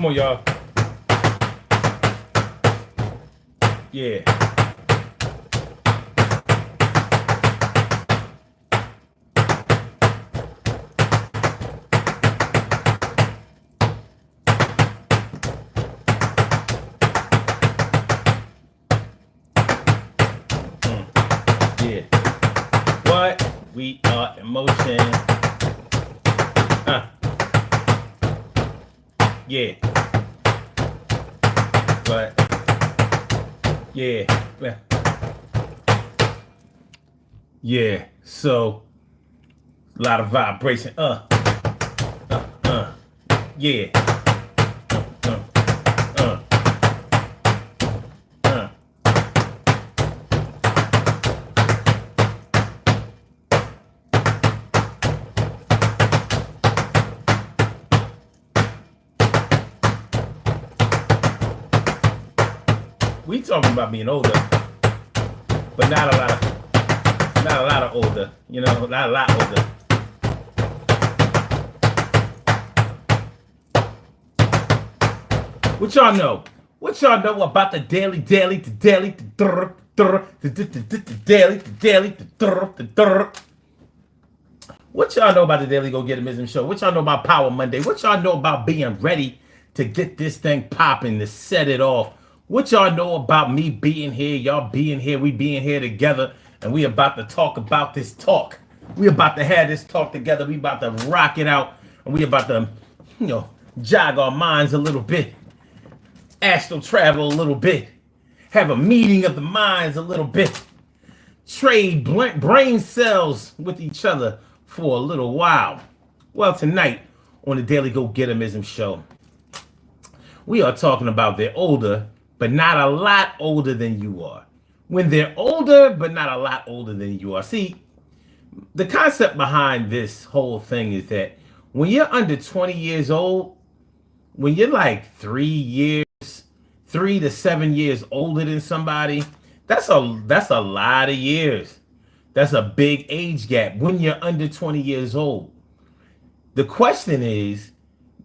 Come on, y'all. Yeah. Yeah. What? We are in motion. Yeah. What? Yeah. Yeah. So, a lot of vibration. Yeah. Uh, uh, uh. We talking about being older, but not a lot of older. You know, not a lot older. What y'all know? What y'all know about the daily, the daily, the daily, the What y'all know about the Daily Go Getimism show? What y'all know about Power Monday? What y'all know about being ready to get this thing popping, to set it off? What y'all know about me being here, y'all being here, we being here together, and we about to talk about this talk. We about to have this talk together. We about to rock it out, and we about to, jog our minds a little bit, astral travel a little bit, have a meeting of the minds a little bit, trade brain cells with each other for a little while. Well, tonight on the Daily Go Getimism show, we are talking about they're older, but not a lot older than you are. When they're older, but not a lot older than you are. See, the concept behind this whole thing is that when you're under 20 years old, when you're like 3 to 7 years older than somebody, that's a lot of years. That's a big age gap when you're under 20 years old. The question is,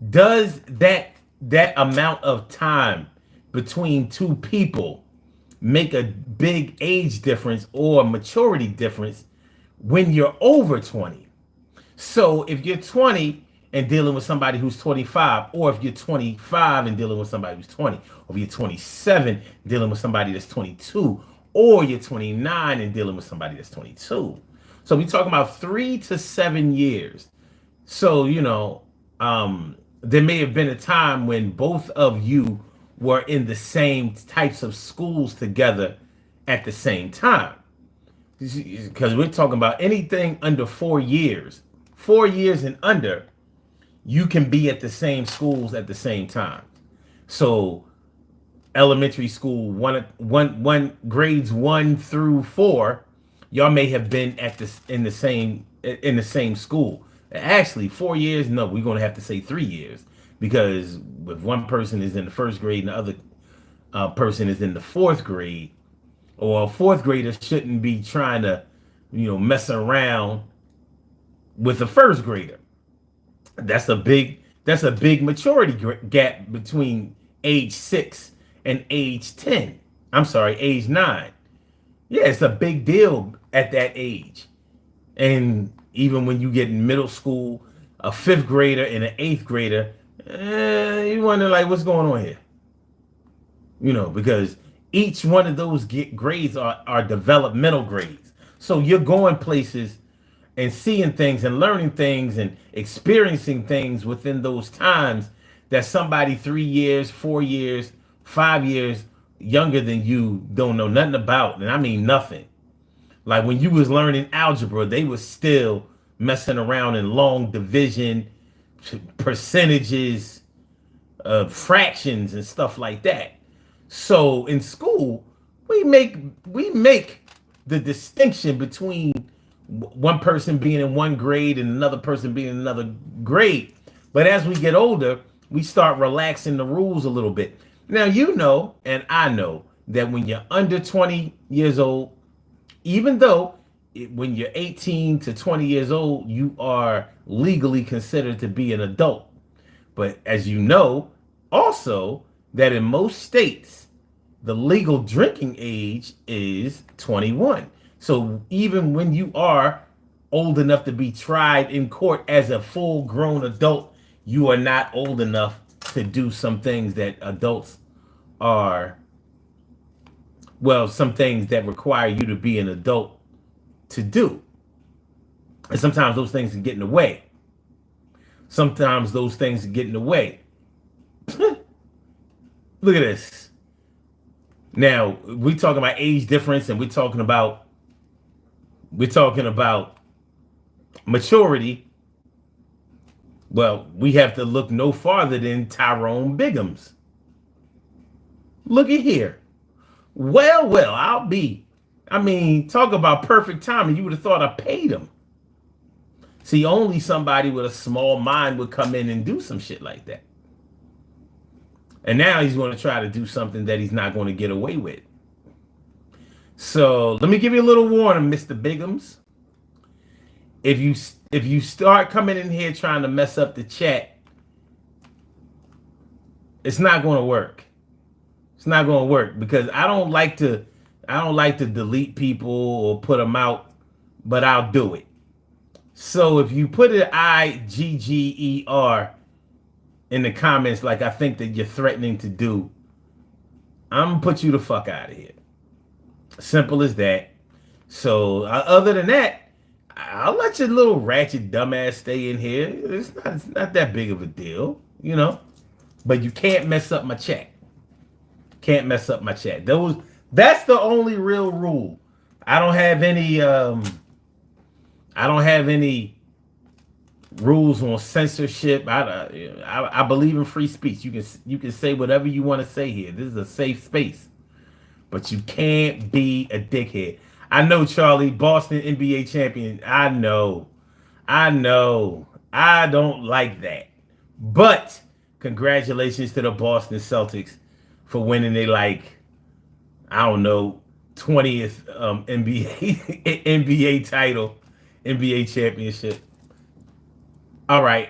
does that amount of time between two people make a big age difference or maturity difference when you're over 20? So if you're 20 and dealing with somebody who's 25, or if you're 25 and dealing with somebody who's 20, or if you're 27 dealing with somebody that's 22, or you're 29 and dealing with somebody that's 22. So we're talking about 3 to 7 years. So, there may have been a time when both of you were in the same types of schools together at the same time. Because we're talking about anything under 4 years. 4 years and under, you can be at the same schools at the same time. So elementary school, one grades 1 through 4, y'all may have been in the same school. Actually, 4 years, no, we're gonna have to say 3 years, because if one person is in the first grade and the other person is in the fourth grade, or a fourth grader shouldn't be trying to, mess around with a first grader. That's a big maturity gap between age 6 and age 10. I'm sorry, age 9. Yeah, it's a big deal at that age. And even when you get in middle school, a 5th grader and an 8th grader, you wonder, like, what's going on here? Because each one of those grades are developmental grades. So you're going places and seeing things and learning things and experiencing things within those times that somebody 3 years, 4 years, 5 years younger than you don't know nothing about. And I mean nothing. Like when you was learning algebra, they was still messing around in long division, percentages, fractions and stuff like that. So in school, we make the distinction between one person being in one grade and another person being in another grade. But as we get older, we start relaxing the rules a little bit. Now, and I know that when you're under 20 years old, even though when you're 18 to 20 years old, you are legally considered to be an adult. But as you know, Also, that in most states, the legal drinking age is 21. So even when you are old enough to be tried in court as a full grown adult, you are not old enough to do some things that adults are, well, some things that require you to be an adult to do. And sometimes those things can get in the way. Sometimes those things get in the way. Look at this. Now, we talking about age difference and we're talking about maturity. Well, we have to look no farther than Tyrone Biggums. Look at here. Well, talk about perfect timing. You would have thought I paid him. See, only somebody with a small mind would come in and do some shit like that. And now he's going to try to do something that he's not going to get away with. So let me give you a little warning, Mr. Biggums. If you start coming in here trying to mess up the chat, it's not going to work. It's not going to work because I don't like to delete people or put them out, but I'll do it. So if you put an IGGER in the comments like I think that you're threatening to do, I'm gonna put you the fuck out of here. Simple as that. So other than that, I'll let your little ratchet dumbass stay in here. It's not that big of a deal, you know. But you can't mess up my chat. Can't mess up my chat. That's the only real rule. I don't have any rules on censorship. I believe in free speech. You can say whatever you want to say here. This is a safe space. But you can't be a dickhead. I know, Charlie, Boston NBA champion. I know. I don't like that. But congratulations to the Boston Celtics for winning their 20th NBA title, NBA championship. All right.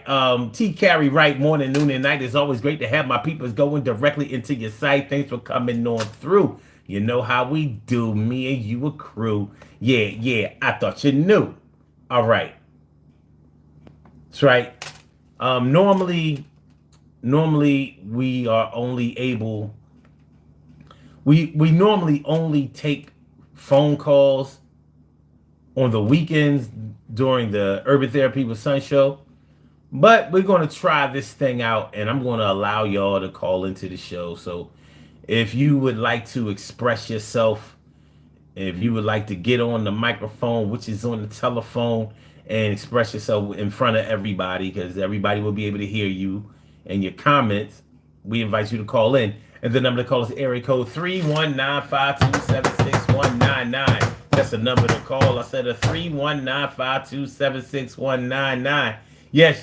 T. Carey, right, morning, noon, and night. It's always great to have my peoples going directly into your site. Thanks for coming on through. You know how we do. Me and you a crew. Yeah. I thought you knew. All right. That's right. Normally we are only able. We normally only take phone calls on the weekends during the Urban Therapy with Sun show. But we're going to try this thing out, and I'm going to allow y'all to call into the show. So if you would like to express yourself, if you would like to get on the microphone, which is on the telephone, and express yourself in front of everybody, because everybody will be able to hear you and your comments, we invite you to call in. And the number to call is area code 319-527-6199. That's the number to call. I said a 319-527-6199. Yes,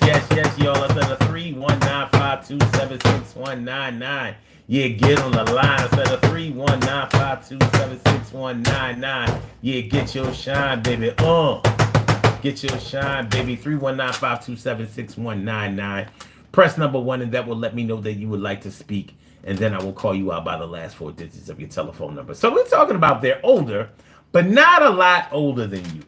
y'all. I said a 319-527-6199. Yeah, get on the line. I said a 319-527-6199. Yeah, get your shine, baby. Get your shine, baby. 319-527-6199. Press number 1, and that will let me know that you would like to speak. And then I will call you out by the last 4 digits of your telephone number. So we're talking about they're older, but not a lot older than you.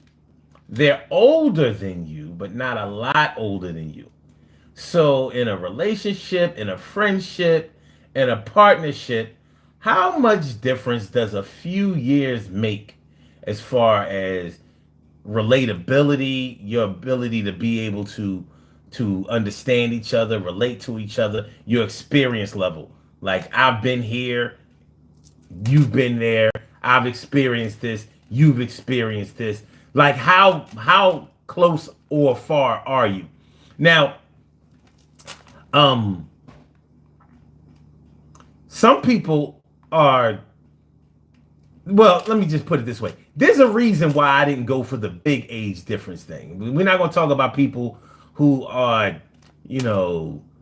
They're older than you, but not a lot older than you. So in a relationship, in a friendship, in a partnership, how much difference does a few years make as far as relatability, your ability to be able to understand each other, relate to each other, your experience level? Like, I've been here, you've been there, I've experienced this, you've experienced this. Like, how close or far are you? Now, some people are, well, let me just put it this way. There's a reason why I didn't go for the big age difference thing. We're not going to talk about people who are,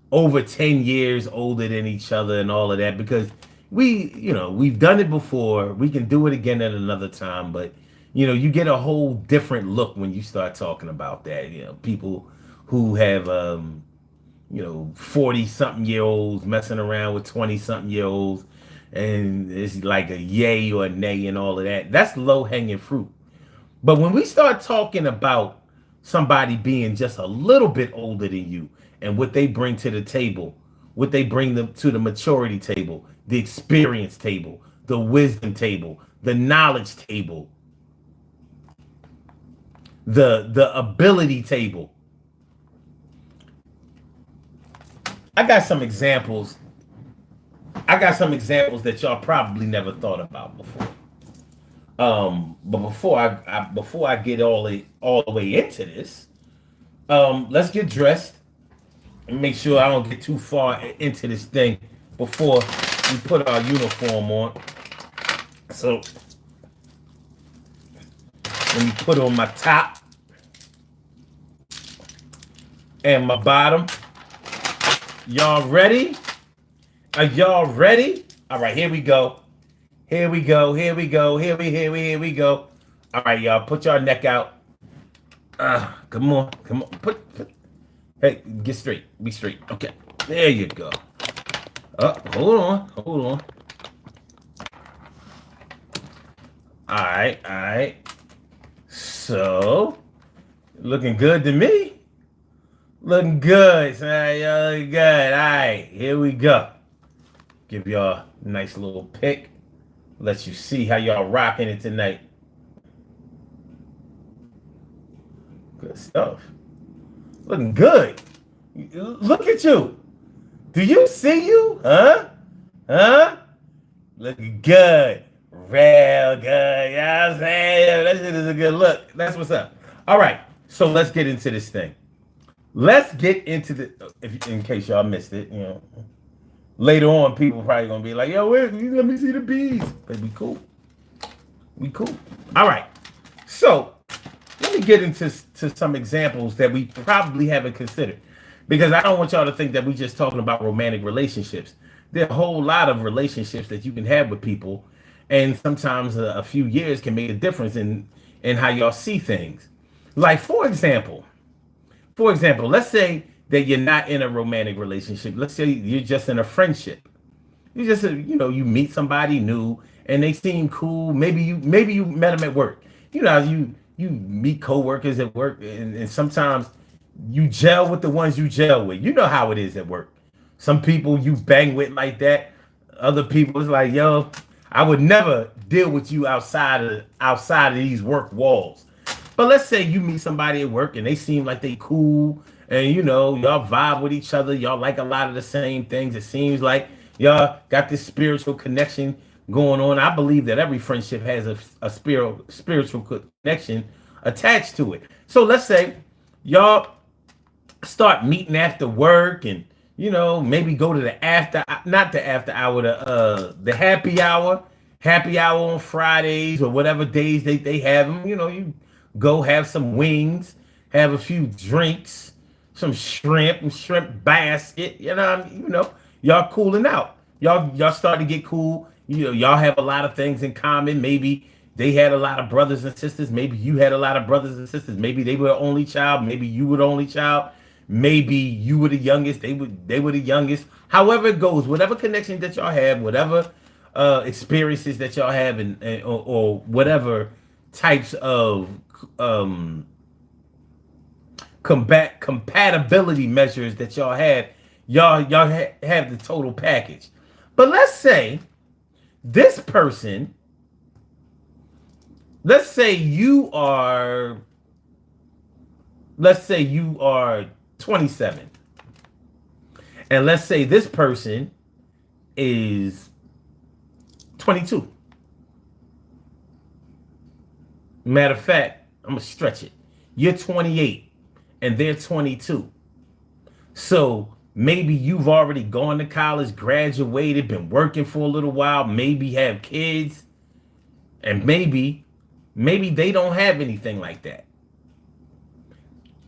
over 10 years older than each other and all of that, because we've done it before. We can do it again at another time, but you get a whole different look when you start talking about that. People who have 40 something year olds messing around with 20 something year olds, and it's like a yay or a nay and all of that. That's low hanging fruit. But when we start talking about somebody being just a little bit older than you and what they bring to the table, what they bring them to the maturity table, the experience table, the wisdom table, the knowledge table, the ability table. I got some examples. I got some examples that y'all probably never thought about before. But before I get all the way into this, let's get dressed and make sure I don't get too far into this thing before we put our uniform on. So let me put on my top and my bottom. Y'all ready? Are y'all ready? All right, here we go. Here we go. Here we go. Here we go. All right, y'all, put your neck out. Come on. Put. Hey, get straight. Be straight. Okay, there you go. Hold on. All right. So, looking good to me. Looking good. Y'all looking good. All right, here we go. Give y'all a nice little pic. Let you see how y'all rocking it tonight. Good stuff. Looking good. Look at you. Do you see you? Huh? Looking good. Real good. You know what I'm saying? That shit is a good look. That's what's up. All right. So let's get into this thing. Let's get into in case y'all missed it, later on, people probably gonna be like, "Yo, let me see the bees." But we cool. All right. So let me get into some examples that we probably haven't considered, because I don't want y'all to think that we just talking about romantic relationships. There are a whole lot of relationships that you can have with people, and sometimes a few years can make a difference in how y'all see things. Like for example, let's say that you're not in a romantic relationship. Let's say you're just in a friendship. You just, you meet somebody new and they seem cool. Maybe you met them at work. You meet coworkers at work, and sometimes you gel with the ones you gel with. You know how it is at work. Some people you bang with like that. Other people it's like, yo, I would never deal with you outside of these work walls. But let's say you meet somebody at work and they seem like they cool, and y'all vibe with each other. Y'all like a lot of the same things. It seems like y'all got this spiritual connection going on. I believe that every friendship has a spiritual connection attached to it. So let's say y'all start meeting after work, and maybe go to the happy hour on Fridays or whatever days they have them. You go have some wings, have a few drinks, some shrimp basket. Y'all cooling out. Y'all start to get cool. Y'all have a lot of things in common. Maybe they had a lot of brothers and sisters. Maybe you had a lot of brothers and sisters. Maybe they were the only child. Maybe you were the only child. Maybe you were the youngest. They were the youngest. However it goes, whatever connection that y'all have, whatever experiences that y'all have, or whatever types of compatibility measures that y'all have, y'all have the total package. But let's say this person, let's say you are 27, and let's say this person is 22. Matter of fact, I'm gonna stretch it. You're 28 and they're 22. So maybe you've already gone to college, graduated, been working for a little while, maybe have kids, and maybe they don't have anything like that.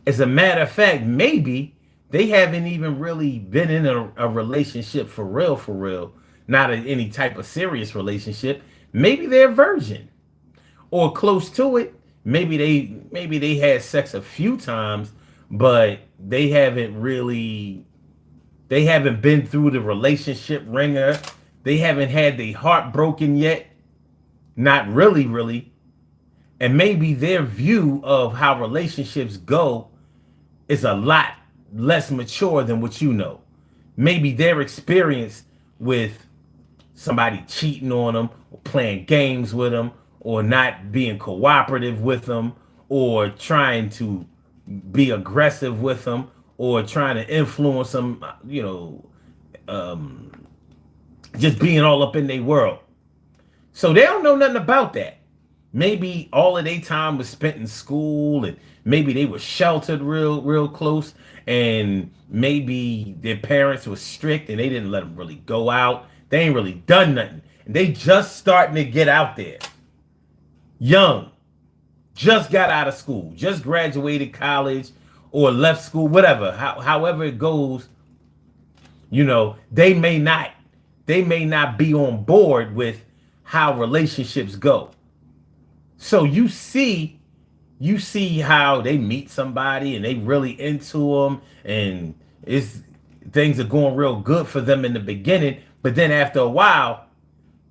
As a matter of fact, maybe they haven't even really been in a relationship for real, not any type of serious relationship. Maybe they're a virgin or close to it. Maybe they had sex a few times, but they haven't really They haven't been through the relationship ringer. They haven't had their heart broken yet. Not really, really. And maybe their view of how relationships go is a lot less mature than what you know. Maybe their experience with somebody cheating on them or playing games with them or not being cooperative with them or trying to be aggressive with them or trying to influence them, just being all up in their world. So they don't know nothing about that. Maybe all of their time was spent in school, and maybe they were sheltered real close, and maybe their parents were strict and they didn't let them really go out. They ain't really done nothing. And they just starting to get out there. Young, just got out of school, just graduated college or left school, whatever. However it goes, they may not be on board with how relationships go. So you see how they meet somebody and they really into them, and things are going real good for them in the beginning. But then after a while,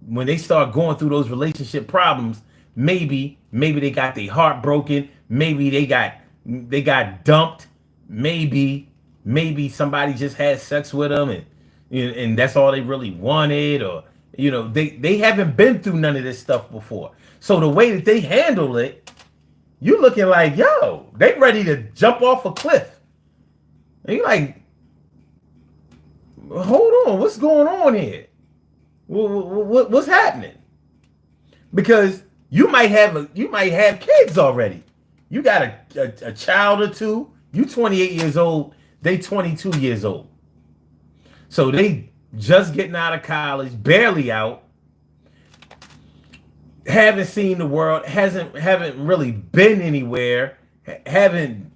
when they start going through those relationship problems, maybe they got their heart broken. Maybe they got dumped. Maybe somebody just had sex with them and that's all they really wanted, or they haven't been through none of this stuff before. So the way that they handle it, you looking like, yo, they ready to jump off a cliff. And you're like, hold on, what's going on here? What's happening? Because you might have kids already. You got a child or two. You 28 years old. They 22 years old. So they just getting out of college, barely out. Haven't seen the world, haven't really been anywhere, haven't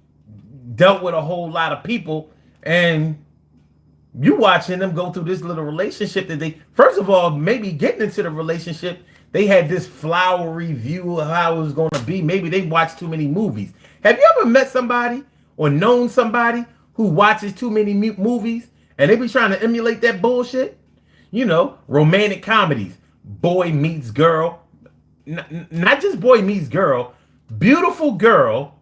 dealt with a whole lot of people, and you watching them go through this little relationship that they, first of all, maybe getting into the relationship, they had this flowery view of how it was going to be. Maybe they watched too many movies. Have you ever met somebody or known somebody who watches too many movies and they be trying to emulate that bullshit? Romantic comedies, boy meets girl. Not just boy meets girl, beautiful girl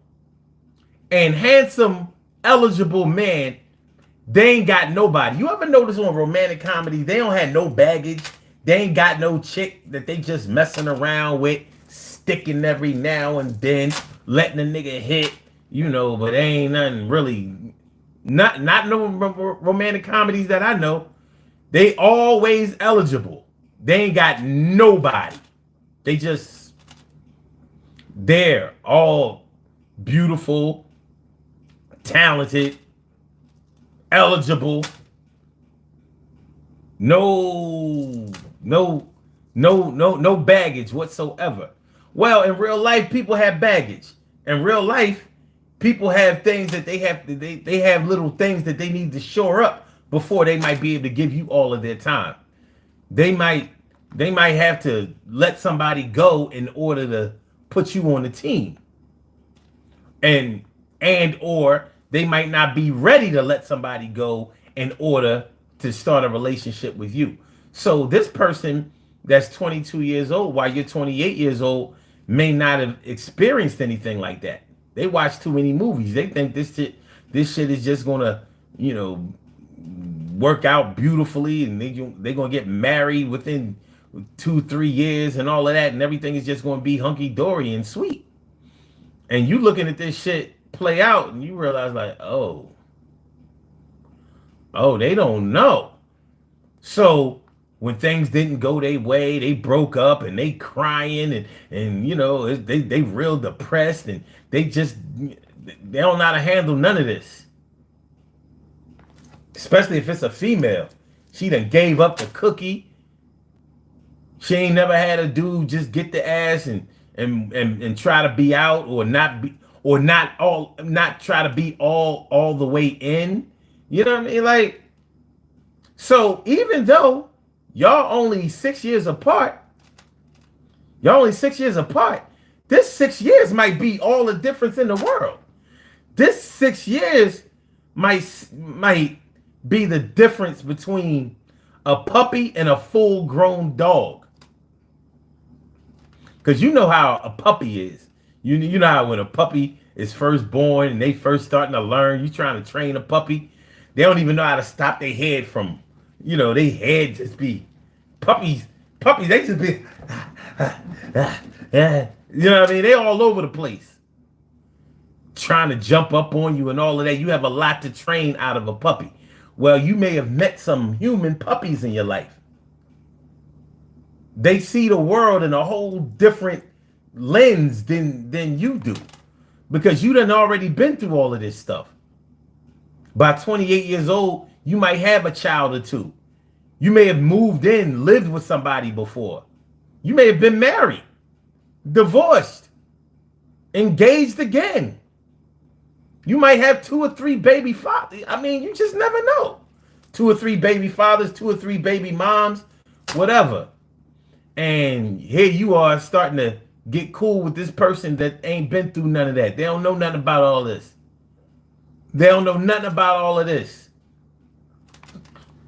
and handsome, eligible man. They ain't got nobody. You ever notice on romantic comedies, they don't have no baggage. They ain't got no chick that they just messing around with, sticking every now and then, letting a nigga hit, but they ain't nothing really. Not no romantic comedies that I know. They always eligible. They ain't got nobody. They're all beautiful, talented, eligible. No baggage whatsoever. Well, in real life, people have baggage. In real life, people have things that they have little things that they need to shore up before they might be able to give you all of their time. They might have to let somebody go in order to put you on the team. And or they might not be ready to let somebody go in order to start a relationship with you. So this person that's 22 years old, while you're 28 years old, may not have experienced anything like that. They watch too many movies. They think this shit is just gonna, work out beautifully, and they're gonna get married within 2-3 years and all of that, and everything is just gonna be hunky-dory and sweet. And you looking at this shit play out, and you realize like, oh, they don't know. So when things didn't go their way, they broke up and they crying and they real depressed, and they don't know how to handle none of this. Especially if it's a female. She done gave up the cookie. She ain't never had a dude just get the ass and try to be out, or not try to be all the way in. You know what I mean? Like, so even though y'all only 6 years apart, this 6 years might be all the difference in the world. This 6 years might be the difference between a puppy and a full-grown dog? Because you know how a puppy is. You know how when a puppy is first born and they first starting to learn, you trying to train a puppy, they don't even know how to stop their head from, they head just be puppies. Puppies, they just be, you know what I mean? They all over the place trying to jump up on you and all of that. You have a lot to train out of a puppy. Well, you may have met some human puppies in your life. They see the world in a whole different lens than you do, because you done already been through all of this stuff. By 28 years old, you might have a child or two. You may have moved in, lived with somebody before. You may have been married, divorced, engaged again. You might have 2 or 3 baby fathers. I mean, you just never know. 2 or 3 baby fathers, 2 or 3 baby moms, whatever. And here you are starting to get cool with this person that ain't been through none of that. They don't know nothing about all this. They don't know nothing about all of this.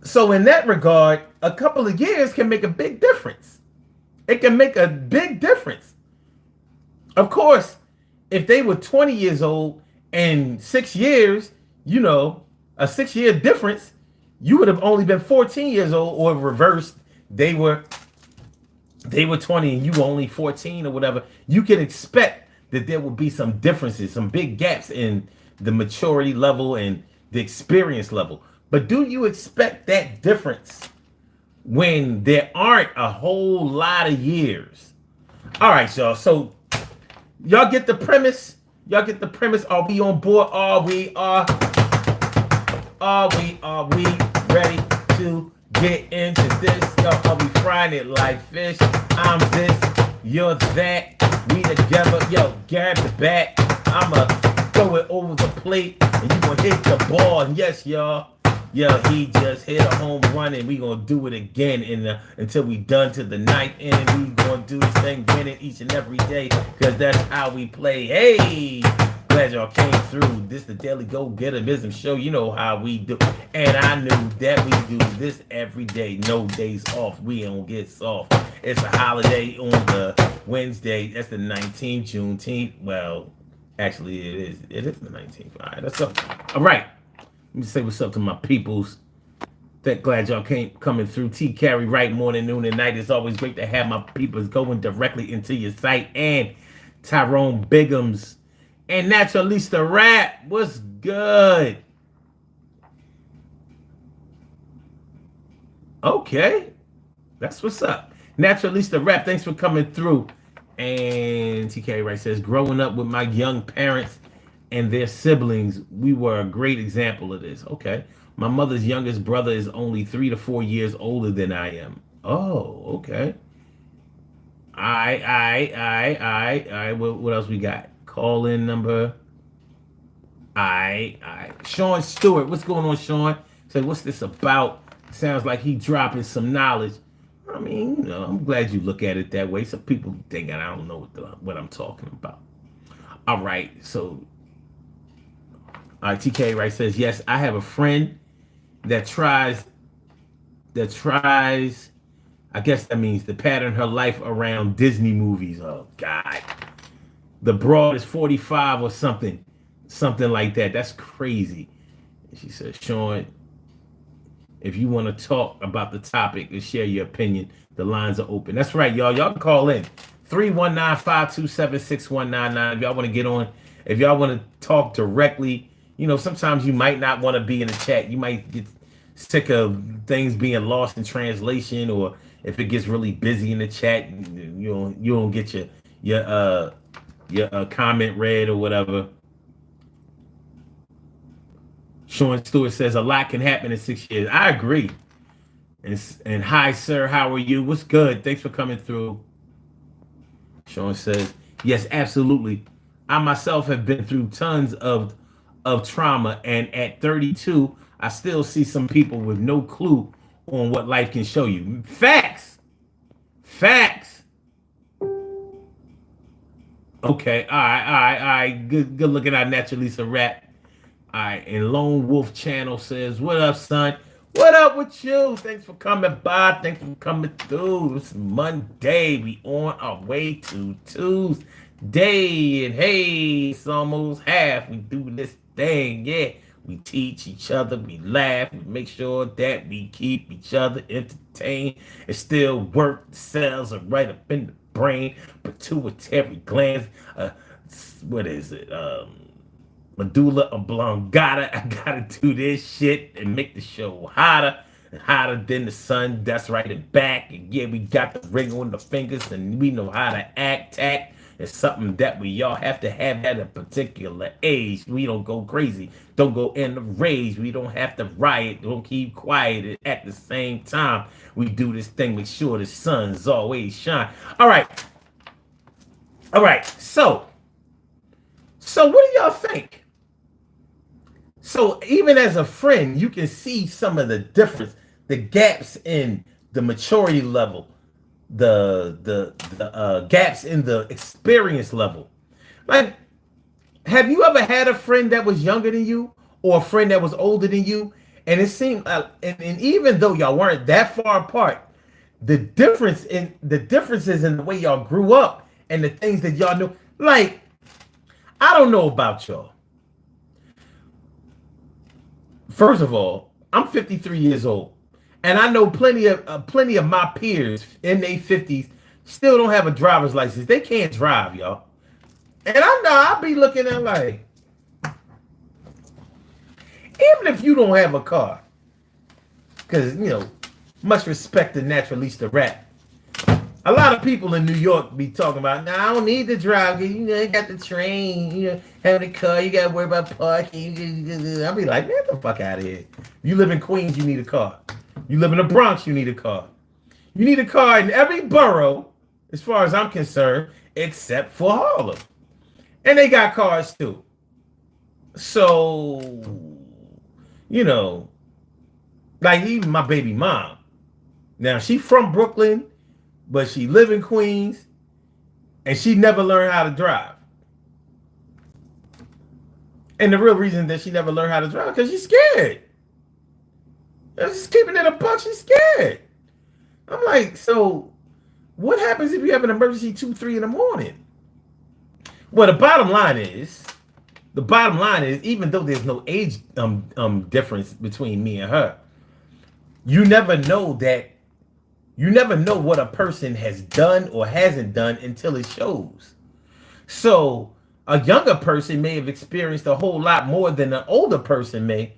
So in that regard, a couple of years can make a big difference. It can make a big difference. Of course, if they were 20 years old and 6 years, a 6-year difference, you would have only been 14 years old, or reversed. They were 20 and you were only 14 or whatever. You can expect that there will be some differences, some big gaps in the maturity level and the experience level. But do you expect that difference when there aren't a whole lot of years? All right, y'all. So y'all get the premise? Y'all get the premise? Are we on board? Are we ready to get into this? Yo, are we frying it like fish? I'm this, you're that. We together. Yo, grab the bat. I'ma throw it over the plate, and you gonna hit the ball. And yes, y'all. Yo, he just hit a home run, and we gonna do it again until we done to the ninth inning. We gonna do this thing, winning each and every day, because that's how we play. Hey, glad y'all came through. This the Daily Go Getterism show. You know how we do, and I knew that we do this every day. No days off. We don't get soft. It's a holiday on the Wednesday. That's the 19th, Juneteenth. Well, actually, it is. It is the 19th. All right, that's up. All right. Let me say what's up to my peoples. Glad y'all coming through. T Carry right morning, noon, and night. It's always great to have my peoples going directly into your site. And Tyrone Biggums and Naturalista Rap. What's good? Okay. That's what's up. Naturalista Rap, thanks for coming through. And T Carry right says, growing up with my young parents and their siblings, we were a great example of this. Okay. My mother's youngest brother is only 3 to 4 years older than I am. Oh, okay. I. What else we got? Call in number. Sean Stewart. What's going on, Sean? Say, what's this about? Sounds like he dropping some knowledge. I mean, I'm glad you look at it that way. Some people think I don't know what I'm talking about. All right, so TK right says, yes, I have a friend that tries, I guess that means to pattern her life around Disney movies. Oh, God. The broad is 45 or something like that. That's crazy. She says, Sean, if you want to talk about the topic and share your opinion, the lines are open. That's right, y'all. Y'all can call in 319-527-6199 if y'all want to get on. If y'all want to talk directly, sometimes you might not want to be in the chat. You might get sick of things being lost in translation, or if it gets really busy in the chat, you don't get your comment read or whatever. Sean Stewart says a lot can happen in 6 years. I agree. And hi, sir. How are you? What's good? Thanks for coming through. Sean says, yes, absolutely. I myself have been through tons of trauma, and at 32, I still see some people with no clue on what life can show you. Facts. Okay. All right. Good looking at Naturalista Rap. All right, and Lone Wolf Channel says, "What up, son? What up with you? Thanks for coming by. Thanks for coming through. It's Monday. We on our way to Tuesday, and hey, it's almost half. We do this thing, yeah. We teach each other. We laugh. We make sure that we keep each other entertained and still work. The cells are right up in the brain, pituitary glands. What is it? Medulla oblongata. I gotta do this shit and make the show hotter and hotter than the sun. That's right, and back. And yeah, we got the ring on the fingers and we know how to act. It's something that we all have to have at a particular age. We don't go crazy. Don't go in the rage. We don't have to riot. Don't keep quiet at the same time. We do this thing. Make sure the sun's always shine. All right. So what do y'all think? So even as a friend, you can see some of the difference, the gaps in the maturity level, the gaps in the experience level. Like, have you ever had a friend that was younger than you or a friend that was older than you? And it seemed, and even though y'all weren't that far apart, the differences in the way y'all grew up and the things that y'all knew, like, I don't know about y'all. First of all, I'm 53 years old, and I know plenty of my peers in their 50s still don't have a driver's license. They can't drive, y'all. And I know I'll be looking at like, even if you don't have a car, because much respect to Naturalista Rap. A lot of people in New York be talking about, "Nah, I don't need to drive. You got the train. Have the car. You got to worry about parking." I'll be like, "Man, get the fuck out of here. You live in Queens, you need a car. You live in the Bronx, you need a car. You need a car in every borough, as far as I'm concerned, except for Harlem. And they got cars too. So, like even my baby mom. Now, she from Brooklyn, but she live in Queens, and she never learned how to drive. And the real reason that she never learned how to drive because she's scared. Just keeping it a buck, she's scared. I'm like, so what happens if you have an emergency 2-3 in the morning? Well, the bottom line is, even though there's no age difference between me and her, you never know what a person has done or hasn't done until it shows. So a younger person may have experienced a whole lot more than an older person may.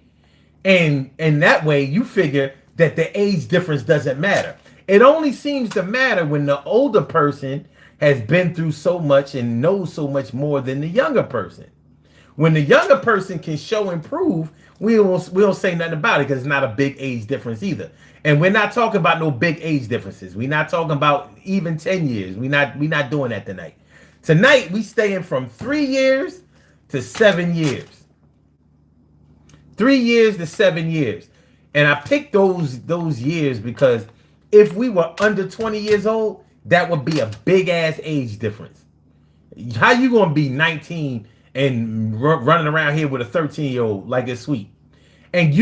And that way you figure that the age difference doesn't matter. It only seems to matter when the older person has been through so much and knows so much more than the younger person. When the younger person can show and prove, we don't say nothing about it because it's not a big age difference either. And we're not talking about no big age differences. We're not talking about even 10 years. We're not doing that tonight. Tonight, we staying from 3 years to 7 years. 3 years to 7 years. And I picked those years because if we were under 20 years old, that would be a big ass age difference. How you gonna be 19 and running around here with a 13-year-old like it's sweet? And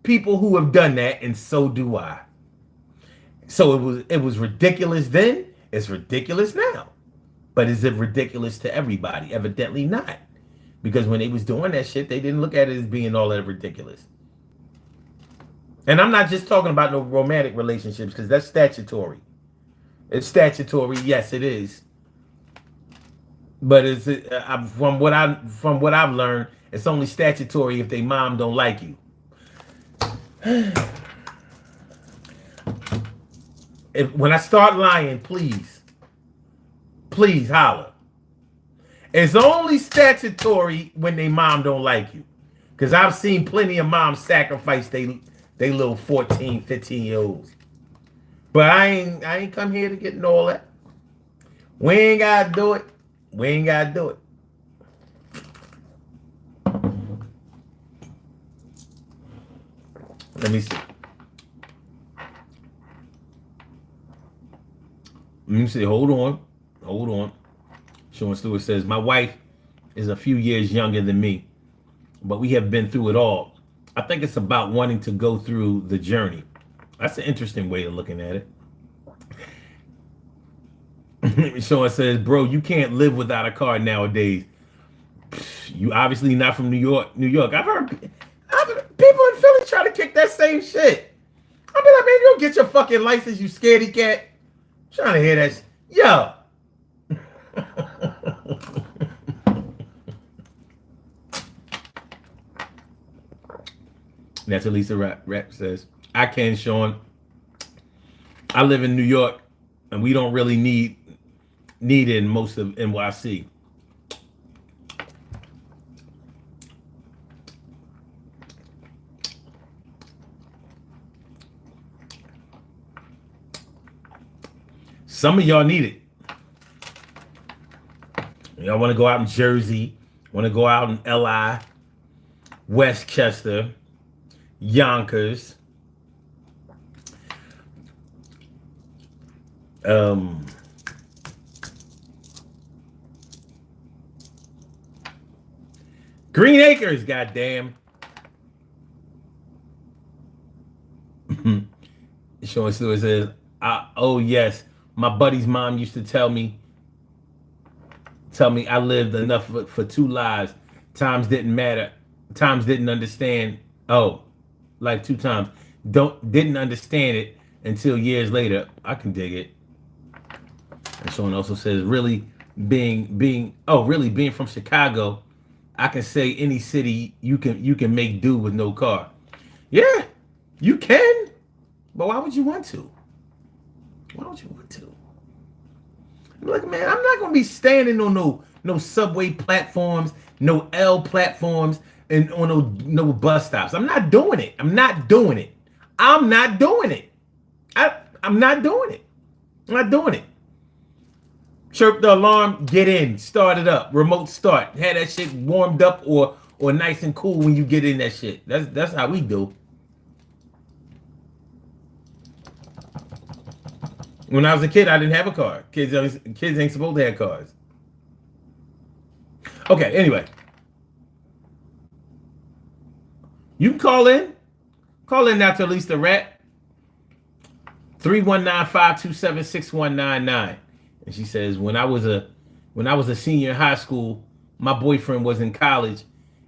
people who have done that, and so do I. So it was ridiculous then, it's ridiculous now. But is it ridiculous to everybody? Evidently not. Because when they was doing that shit, they didn't look at it as being all that ridiculous. And I'm not just talking about no romantic relationships, because that's statutory. It's statutory, yes, it is. But from what I've learned, it's only statutory if they mom don't like you. When I start lying, please holler. It's only statutory when they mom don't like you. Because I've seen plenty of moms sacrifice they little 14, 15-year-olds. But I ain't come here to get into all that. We ain't gotta do it. Let me see. Hold on. Sean Stewart says, my wife is a few years younger than me. but we have been through it all. I think it's about wanting to go through the journey. That's an interesting way of looking at it. Sean says, bro, you can't live without a car nowadays. You obviously not from New York. I've heard people in Philly try to kick that same shit. I'll be like, man, you don't get your fucking license, you scaredy cat. I'm trying to hear that. Yo. That's what Lisa Rap says. I can, Sean. I live in New York, and we don't really need it in most of NYC. Some of y'all need it. Y'all want to go out in Jersey, want to go out in LI, Westchester, Yonkers, Green Acres, goddamn. Sean Stewart says, oh yes, my buddy's mom used to tell me I lived enough for 2 lives. Times didn't matter. Times didn't understand. Oh, like 2 times. Didn't understand it until years later. I can dig it. And Sean also says, really being from Chicago, I can say any city you can make do with no car. Yeah, you can. But why would you want to? Why would you want to? Look, man, I'm not gonna be standing on no subway platforms, no L platforms, and on no bus stops. I'm not doing it. I'm not doing it. I'm not doing it. I'm not doing it. I'm not doing it. Chirp the alarm, get in, start it up, remote start. Have that shit warmed up or nice and cool when you get in that shit. That's how we do. When I was a kid, I didn't have a car. Kids ain't supposed to have cars. Okay, anyway. You can call in. Call in now to Lisa Rat. 319-527-6199. And she says, when I was a senior in high school, my boyfriend was in college,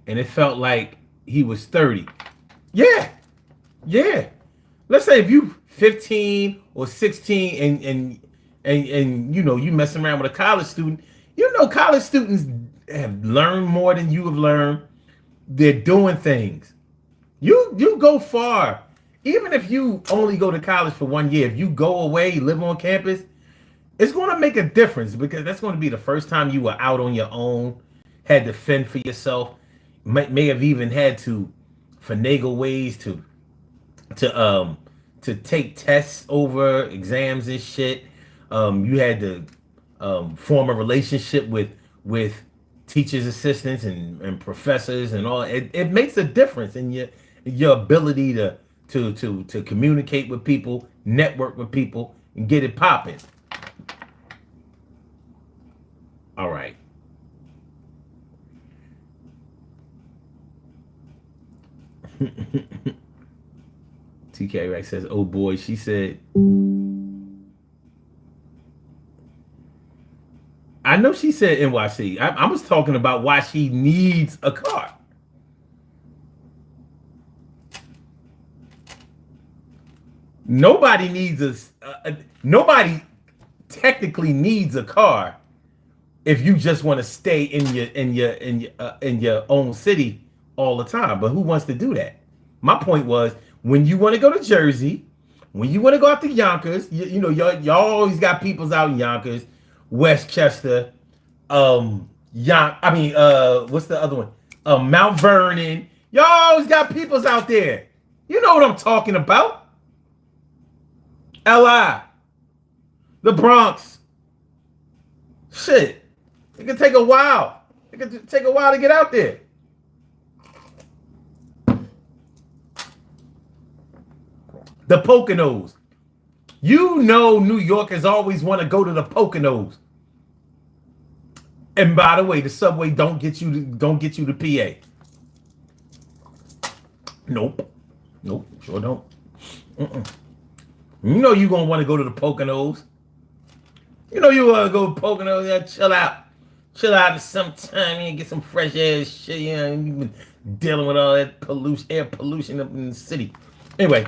and it felt like he was 30. Yeah. Yeah. Let's say if you 15 or 16 and you know you messing around with a college student, you know college students have learned more than you have learned. They're doing things. You go far. Even if you only go to college for 1 year, if you go away, live on campus, it's going to make a difference because that's going to be the first time you were out on your own, had to fend for yourself, may have even had to finagle ways to take tests over exams and shit. You had to form a relationship with teachers' assistants and professors and all. It makes a difference in your ability to communicate with people, network with people, and get it popping. All right. TK Rex says, oh boy, she said, I know she said NYC. I was talking about why she needs a car. Nobody needs nobody technically needs a car if you just want to stay in your own city all the time. But who wants to do that? My point was, when you want to go to Jersey, when you want to go out to Yonkers, you know, y'all always got peoples out in Yonkers, Westchester, what's the other one? Mount Vernon. Y'all always got peoples out there. You know what I'm talking about. LI, the Bronx. Shit. It can take a while. It can take a while to get out there. The Poconos. You know New Yorkers always want to go to the Poconos. And by the way, the subway don't get you to PA. Nope. Nope. Sure don't. Mm-mm. You know you gonna want to go to the Poconos. You know you want to go to Poconos. Yeah, chill out sometime and get some fresh air shit. You know, you've been dealing with all that pollution, air pollution up in the city. Anyway,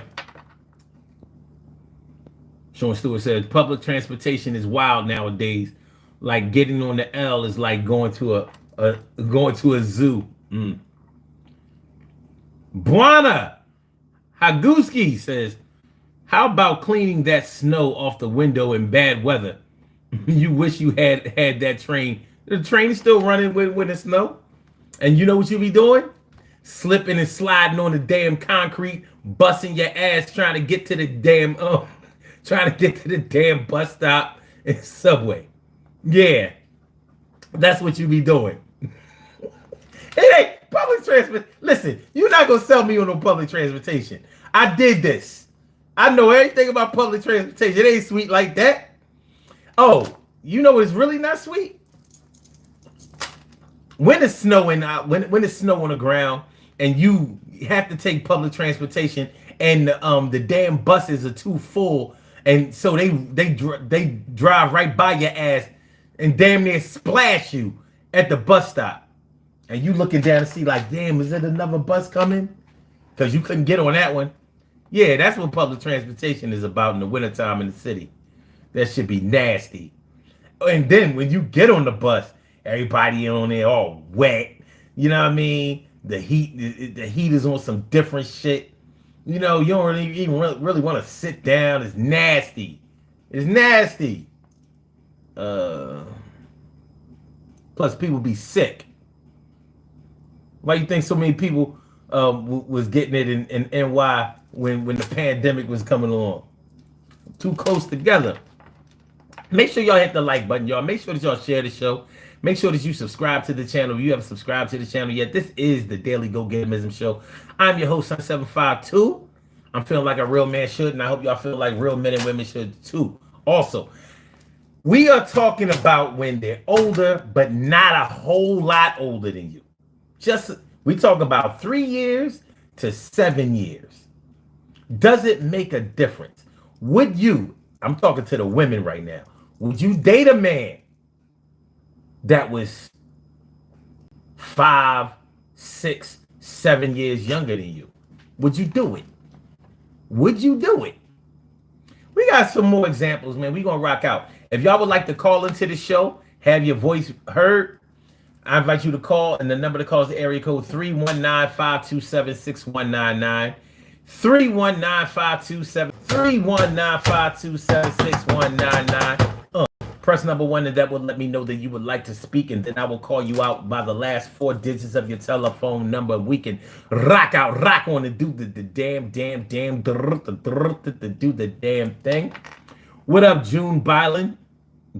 Sean Stewart says public transportation is wild nowadays. Like getting on the L is like going to a zoo. Buana Haguski says, "How about cleaning that snow off the window in bad weather? You wish you had that train. The train is still running with the snow, and you know what you be doing? Slipping and sliding on the damn concrete, busting your ass trying to get to the damn trying to get to the damn bus stop and subway. Yeah, that's what you be doing. It ain't public transport. Listen, you're not gonna sell me on no public transportation. I did this. I know everything about public transportation. It ain't sweet like that. Oh, you know it's really not sweet? When it's snowing out, when it's snow on the ground and you have to take public transportation and the damn buses are too full and so they drive right by your ass and damn near splash you at the bus stop. And you looking down to see like, damn, is it another bus coming? Because you couldn't get on that one. Yeah, that's what public transportation is about in the wintertime in the city. That should be nasty. And then when you get on the bus, everybody on there all wet. You know what I mean? The heat is on some different shit. You know, you don't really want to sit down. It's nasty. It's nasty. Plus, people be sick. Why you think so many people was getting it in NY when the pandemic was coming along? Too close together. Make sure y'all hit the like button, y'all. Make sure that y'all share the show. Make sure that you subscribe to the channel. If you haven't subscribed to the channel yet, this is the Daily Go Getimism Show. I'm your host, Sun752. I'm feeling like a real man should, and I hope y'all feel like real men and women should too. Also, we are talking about when they're older, but not a whole lot older than you. We talk about 3 years to 7 years. Does it make a difference? Would you, I'm talking to the women right now, would you date a man that was 5, 6, 7 years younger than you? Would you do it? Would you do it? We got some more examples, man. We're going to rock out. If y'all would like to call into the show, have your voice heard, I invite you to call, and the number to call is the area code 319-527-6199. 319-527-6199. Press number 1, and that will let me know that you would like to speak, and then I will call you out by the last 4 digits of your telephone number. We can rock on and do the damn, do the damn thing. What up, June Balin,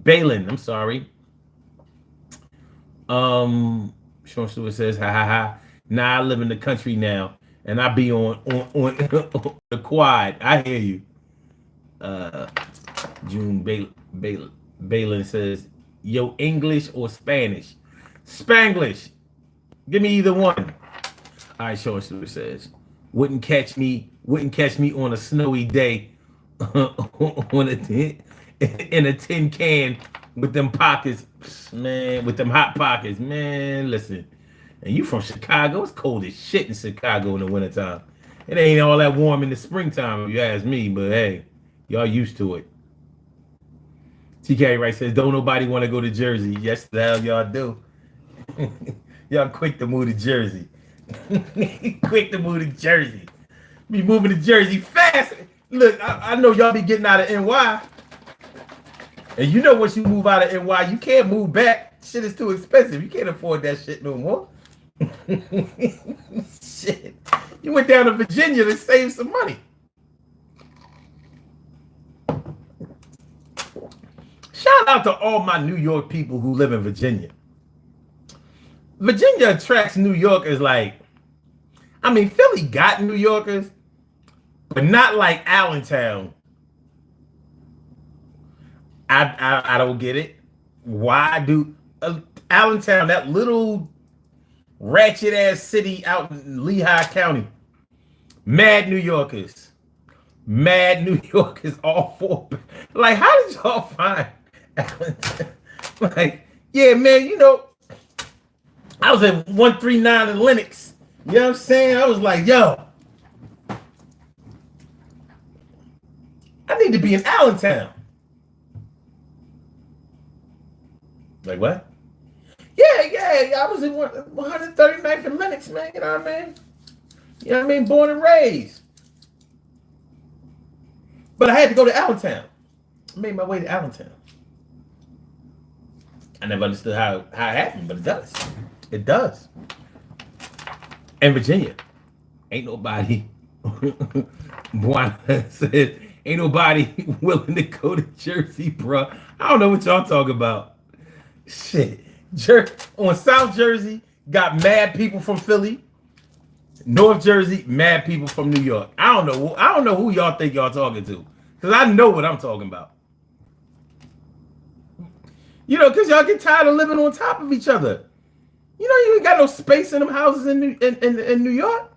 I'm sorry. Sean Stewart says, ha ha ha. Nah, I live in the country now, and I be on the quad. I hear you. June Balin says, yo, English or Spanish? Spanglish. Give me either one. All right, Sean Stewart says, wouldn't catch me on a snowy day in a tin can with them pockets, man, with them hot pockets, man. Listen, and you from Chicago? It's cold as shit in Chicago in the wintertime. It ain't all that warm in the springtime, if you ask me, but hey, y'all used to it. TK Wright says, don't nobody want to go to Jersey. Yes, the hell y'all do. Y'all quick to move to Jersey. Quick to move to Jersey. Be moving to Jersey fast. Look, I know y'all be getting out of NY. And you know once you move out of NY, you can't move back. Shit is too expensive. You can't afford that shit no more. Shit. You went down to Virginia to save some money. Shout out to all my New York people who live in Virginia. Virginia attracts New Yorkers like, I mean, Philly got New Yorkers, but not like Allentown. I don't get it. Why do Allentown, that little ratchet ass city out in Lehigh County, Mad New Yorkers. Mad New Yorkers, all four. Like, how did y'all find Allentown? Like, yeah, man, you know, I was at 139 in Lenox. You know what I'm saying? I was like, yo, I need to be in Allentown. Like, what? Yeah. I was in 139th in Lenox, man. You know what I mean? You know what I mean? Born and raised. But I had to go to Allentown. I made my way to Allentown. I never understood how it happened, but it does. It does. And Virginia, ain't nobody. Buana says, ain't nobody willing to go to Jersey, bro. I don't know what y'all talking about. Shit. On South Jersey, got mad people from Philly. North Jersey, mad people from New York. I don't know who y'all think y'all talking to. Because I know what I'm talking about. You know, because y'all get tired of living on top of each other. You know, you ain't got no space in them houses in New York.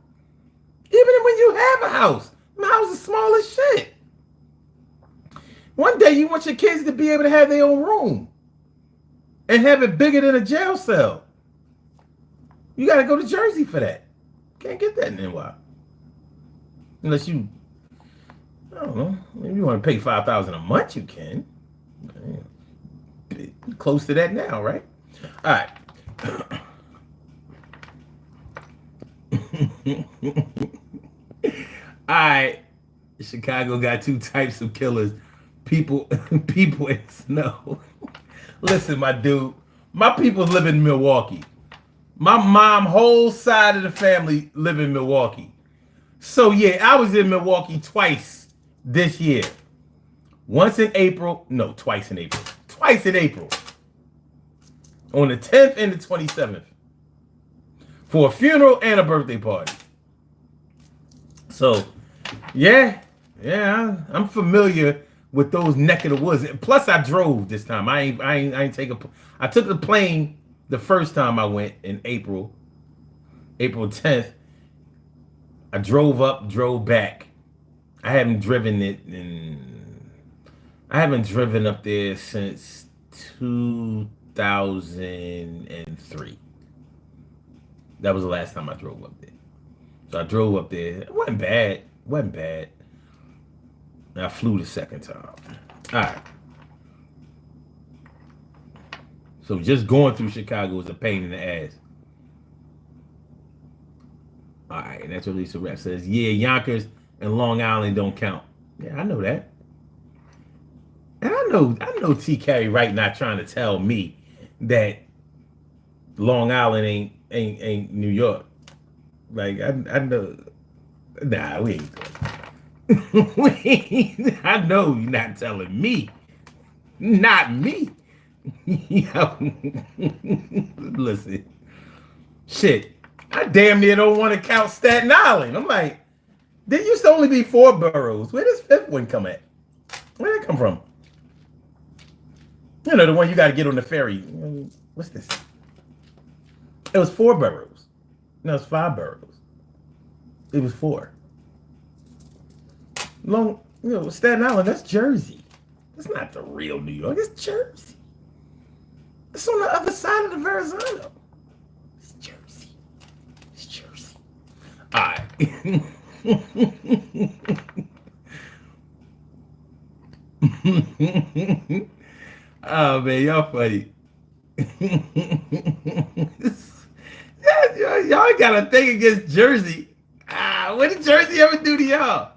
Even when you have a house, my house is small as shit. One day you want your kids to be able to have their own room and have it bigger than a jail cell. You got to go to Jersey for that. Can't get that in NY. Unless you, I don't know, if you want to pay $5,000 a month, you can. Close to that now, right? All right. All right. Chicago got two types of killers. People and snow. Listen, my dude. My people live in Milwaukee. My mom, whole side of the family live in Milwaukee. So yeah, I was in Milwaukee twice this year. Once in April. No, twice in April. Twice in April. On the 10th and the 27th. For a funeral and a birthday party. So, yeah, I'm familiar with those neck of the woods. Plus, I drove this time. I ain't take I took the plane the first time I went in April 10th. I drove up, drove back. I haven't driven up there since 2003. That was the last time I drove up there. So I drove up there. It wasn't bad. And I flew the second time. All right. So just going through Chicago is a pain in the ass. All right. And that's what Lisa Rep says. Yeah, Yonkers and Long Island don't count. Yeah, I know that. And I know T. Carey Wright not trying to tell me that Long Island ain't New York. Like I know. Nah, we ain't doing I know you're not telling me. Not me. Listen. Shit. I damn near don't want to count Staten Island. I'm like, there used to only be 4 boroughs. Where does 5th one come at? Where did it come from? You know, the one you got to get on the ferry. What's this? It was 4 boroughs. No, it's 5 boroughs. It was 4. Staten Island, that's Jersey. That's not the real New York. It's Jersey. It's on the other side of the Verrazano. It's Jersey. It's Jersey. All right. Oh, man, y'all funny. Y'all got a thing against Jersey. What did Jersey ever do to y'all?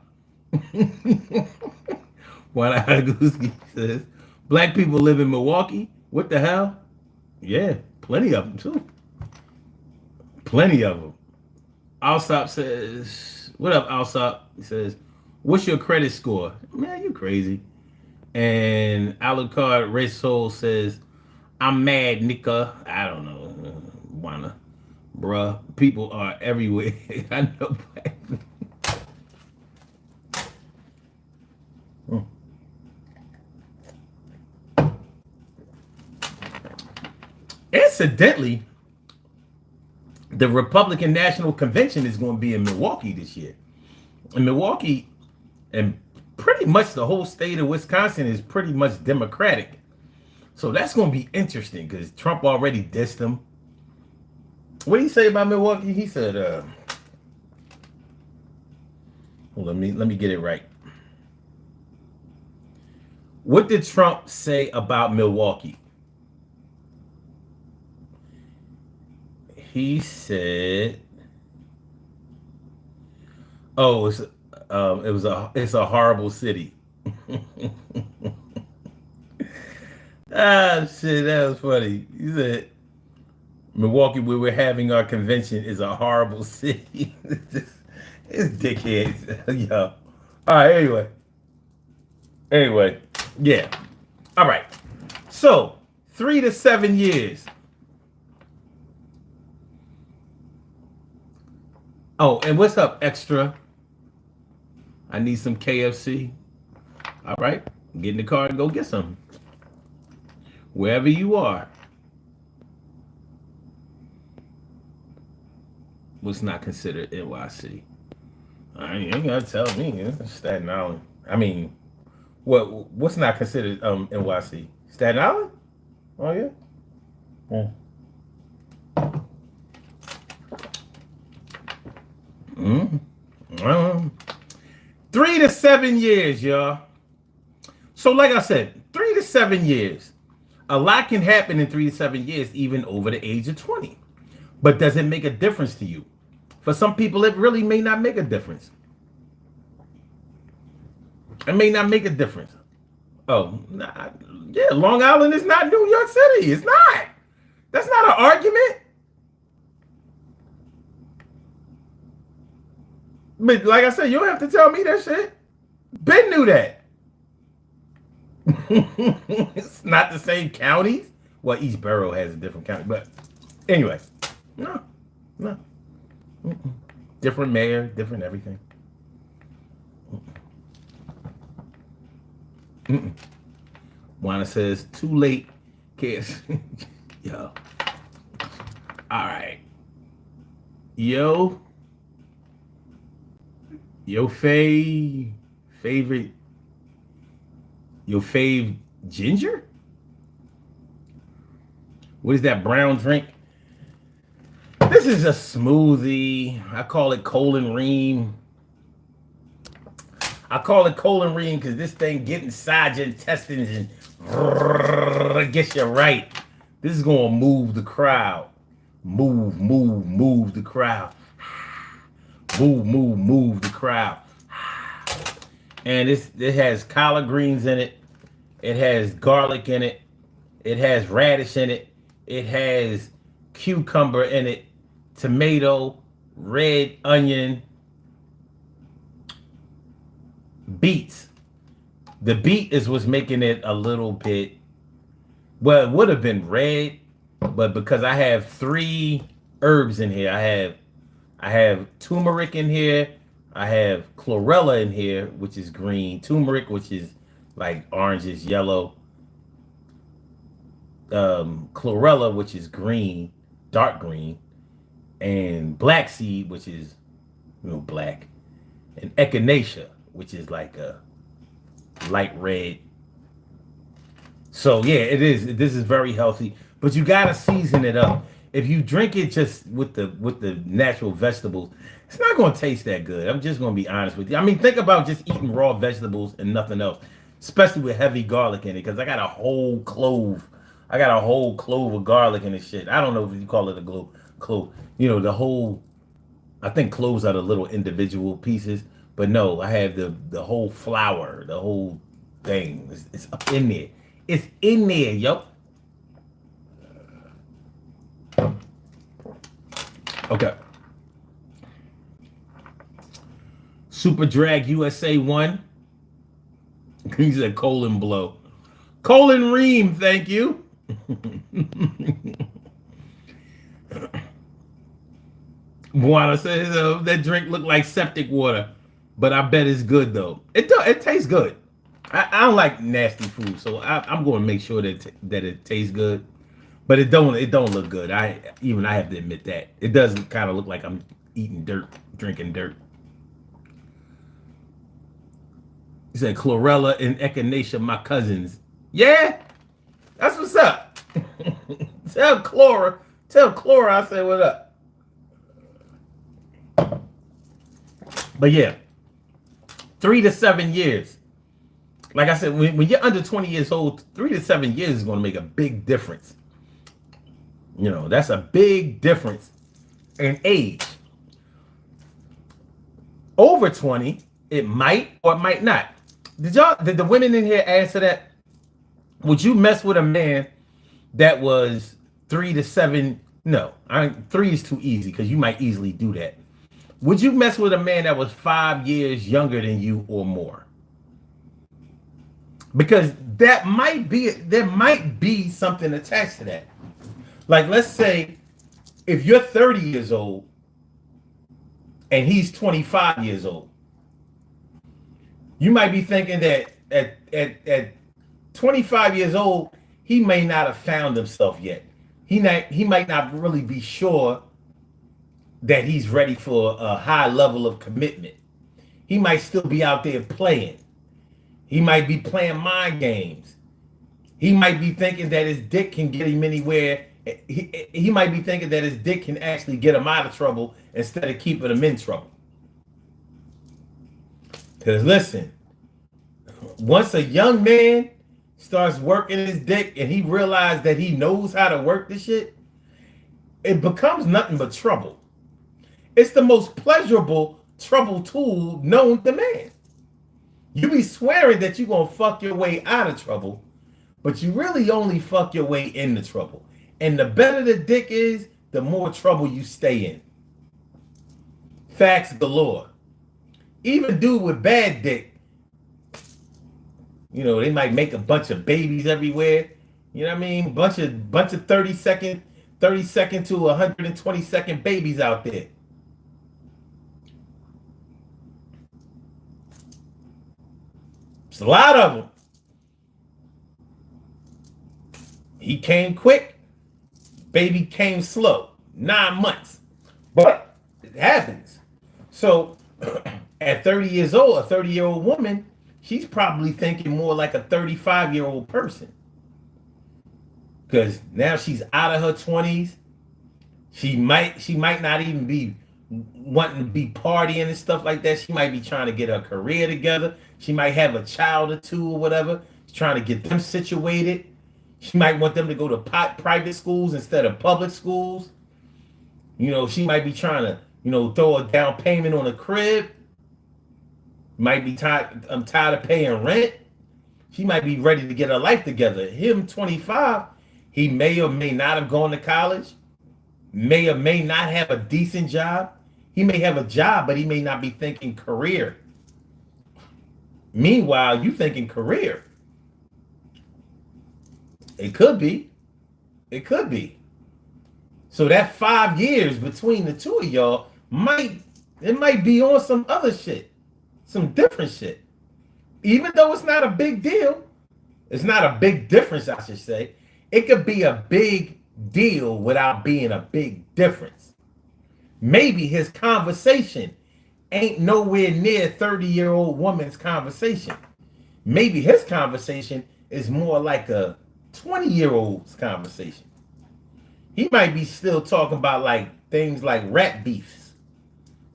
Wadaguski says, black people live in Milwaukee. What the hell? Yeah, plenty of them too. Plenty of them. Alsop says, what up, Alsop? He says, what's your credit score? Man, you crazy. And Alucard Race Soul says, I'm mad, Nika. I don't know. Wanna. Bruh, people are everywhere. I know. Incidentally, the Republican National Convention is going to be in Milwaukee this year. in Milwaukee, and pretty much the whole state of Wisconsin is pretty much Democratic. So that's going to be interesting because Trump already dissed him. What did he say about Milwaukee? He said, well, let me get it right. What did Trump say about Milwaukee? He said, "Oh, it's a horrible city." Ah, shit, that was funny. He said, "Milwaukee, where we're having our convention, is a horrible city." It's dickheads, yo. All right, anyway, yeah. All right. So 3 to 7 years. Oh, and what's up, Extra? I need some KFC. All right, get in the car and go get some. Wherever you are. What's not considered NYC? You ain't gotta tell me. It's Staten Island. I mean, what's not considered NYC? Staten Island? Oh yeah. Yeah. Mm-hmm. 3 to 7 years, y'all. So, like I said, 3 to 7 years. A lot can happen in 3 to 7 years, even over the age of 20. But does it make a difference to you? For some people, it really may not make a difference. It may not make a difference. Oh, nah, yeah, Long Island is not New York City. It's not. That's not an argument. But like I said, you don't have to tell me that shit. Ben knew that. It's not the same counties. Well, each borough has a different county, but anyway, no. Mm-mm. Different mayor, different everything. Mm-mm. Juana says, too late, kids. Yo. All right. Yo, your favorite, your fave ginger? What is that brown drink? This is a smoothie. I call it Colon Ream. I call it Colon Ream because this thing get inside your intestines and gets you right. This is gonna move the crowd. Move the crowd. Move the crowd. And it has collard greens in it. It has garlic in it. It has radish in it. It has cucumber in it. Tomato, red onion, beets. The beet is what's making it a little bit, well, it would have been red, but because I have 3 herbs in here, I have turmeric in here, I have chlorella in here, which is green, turmeric, which is like oranges, yellow, chlorella, which is green, dark green, and black seed, which is black, and echinacea, which is like a light red. So yeah, it is. This is very healthy, but you gotta season it up. If you drink it just with the natural vegetables, it's not gonna taste that good. I'm just gonna be honest with you. I mean, think about just eating raw vegetables and nothing else, especially with heavy garlic in it. Because I got a whole clove. I got a whole clove of garlic in this shit. I don't know if you call it a clove. The whole. I think cloves are the little individual pieces, but no, I have the whole flower, the whole thing. It's up in there. It's in there, yo. Okay. Super Drag USA 1. He said colon blow. Colon Ream, thank you. Moana says that drink looked like septic water, but I bet it's good though. It tastes good. I don't like nasty food, so I'm going to make sure that it tastes good. But it don't look good. I have to admit that it doesn't kind of look like I'm eating dirt, drinking dirt. He said Chlorella and Echinacea, my cousins. Yeah, that's what's up. Tell Chlora I said what up. But yeah, 3 to 7 years. Like I said, when you're under 20 years old, 3 to 7 years is going to make a big difference. You know, that's a big difference in age. Over 20, it might or it might not. Did the women in here answer that? Would you mess with a man that was 3 to 7? No, 3 is too easy because you might easily do that. Would you mess with a man that was 5 years younger than you or more? Because there might be something attached to that. Like, let's say if you're 30 years old and he's 25 years old, you might be thinking that at 25 years old, he may not have found himself yet. He might not really be sure that he's ready for a high level of commitment. He might still be out there playing. He might be playing mind games. He might be thinking that his dick can get him anywhere. He might be thinking that his dick can actually get him out of trouble instead of keeping him in trouble. Because listen, once a young man starts working his dick and he realizes that he knows how to work the shit, it becomes nothing but trouble. It's the most pleasurable trouble tool known to man. You be swearing that you're going to fuck your way out of trouble, but you really only fuck your way into trouble. And the better the dick is, the more trouble you stay in. Facts galore. Even dude with bad dick, you know, they might make a bunch of babies everywhere. You know what I mean? Bunch of 30 second to 120-second babies out there. It's a lot of them. He came quick. Baby came slow. 9 months. But it happens. So at 30 years old, a 30-year-old woman, she's probably thinking more like a 35-year-old person. Because now she's out of her 20s. She might not even be wanting to be partying and stuff like that. She might be trying to get her career together. She might have a child or two or whatever. She's trying to get them situated. She might want them to go to private schools instead of public schools. You know, she might be trying to, you know, throw a down payment on a crib. Might be tired. I'm tired of paying rent. She might be ready to get her life together. Him, 25, he may or may not have gone to college. May or may not have a decent job. He may have a job, but he may not be thinking career. Meanwhile, you thinking career. It could be. It could be. So that 5 years between the two of y'all might be on some other shit. Some different shit. Even though it's not a big deal. It's not a big difference, I should say. It could be a big deal without being a big difference. Maybe his conversation ain't nowhere near 30-year-old woman's conversation. Maybe his conversation is more like a 20-year-old's conversation. He might be still talking about like things like rap beefs.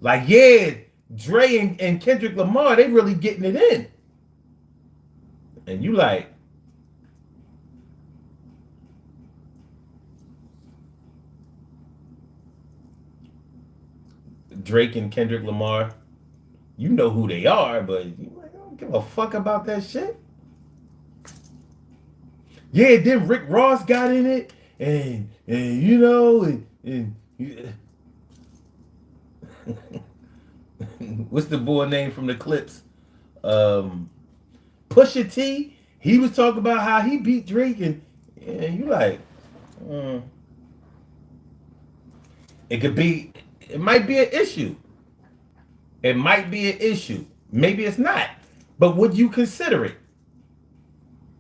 Like, yeah, Dre and Kendrick Lamar, they really getting it in. And you like, Drake and Kendrick Lamar, you know who they are, but you like, I don't give a fuck about that shit. Yeah, then Rick Ross got in it, and you know, what's the boy name from the Clips? Pusha T. He was talking about how he beat Drake, and you like, it might be an issue. It might be an issue. Maybe it's not. But would you consider it?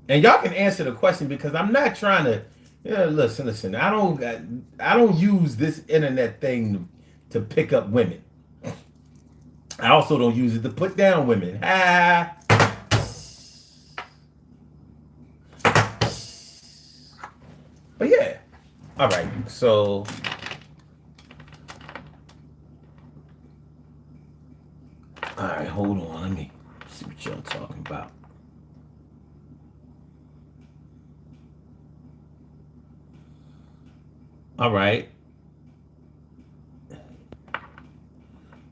And y'all can answer the question, because I'm not trying to. Listen. I don't use this internet thing to pick up women. I also don't use it to put down women. But yeah. All right. So all right, hold on. Let me see what y'all talking about. All right.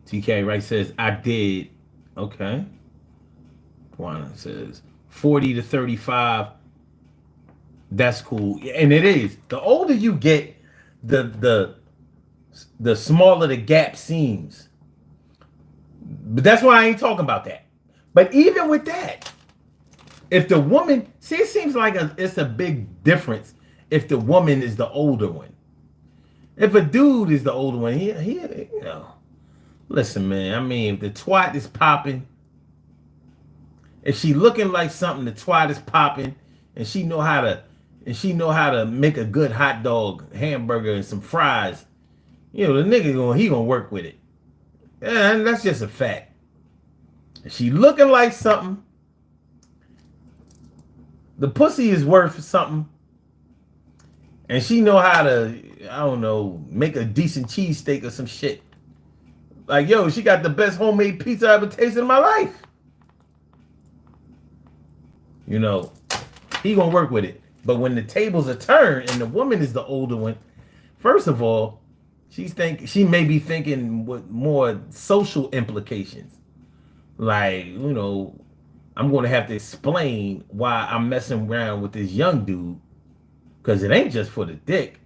TK Right says, I did. Okay. Juana says 40 to 35. That's cool. And it is. The older you get, the the smaller the gap seems. But that's why I ain't talking about that. But even with that, if the woman, see, it seems like it's a big difference if the woman is the older one. If a dude is the older one, he you know. Listen, man. I mean, if the twat is popping, if she looking like something, the twat is popping, and she know how to make a good hot dog, hamburger, and some fries. You know, the nigga gonna work with it. And that's just a fact. If she looking like something, the pussy is worth something, and she know how to, I don't know, make a decent cheesesteak or some shit. Like, yo, she got the best homemade pizza I ever tasted in my life. You know, he gonna work with it. But when the tables are turned and the woman is the older one, first of all, she may be thinking with more social implications. Like, you know, I'm gonna have to explain why I'm messing around with this young dude, because it ain't just for the dick.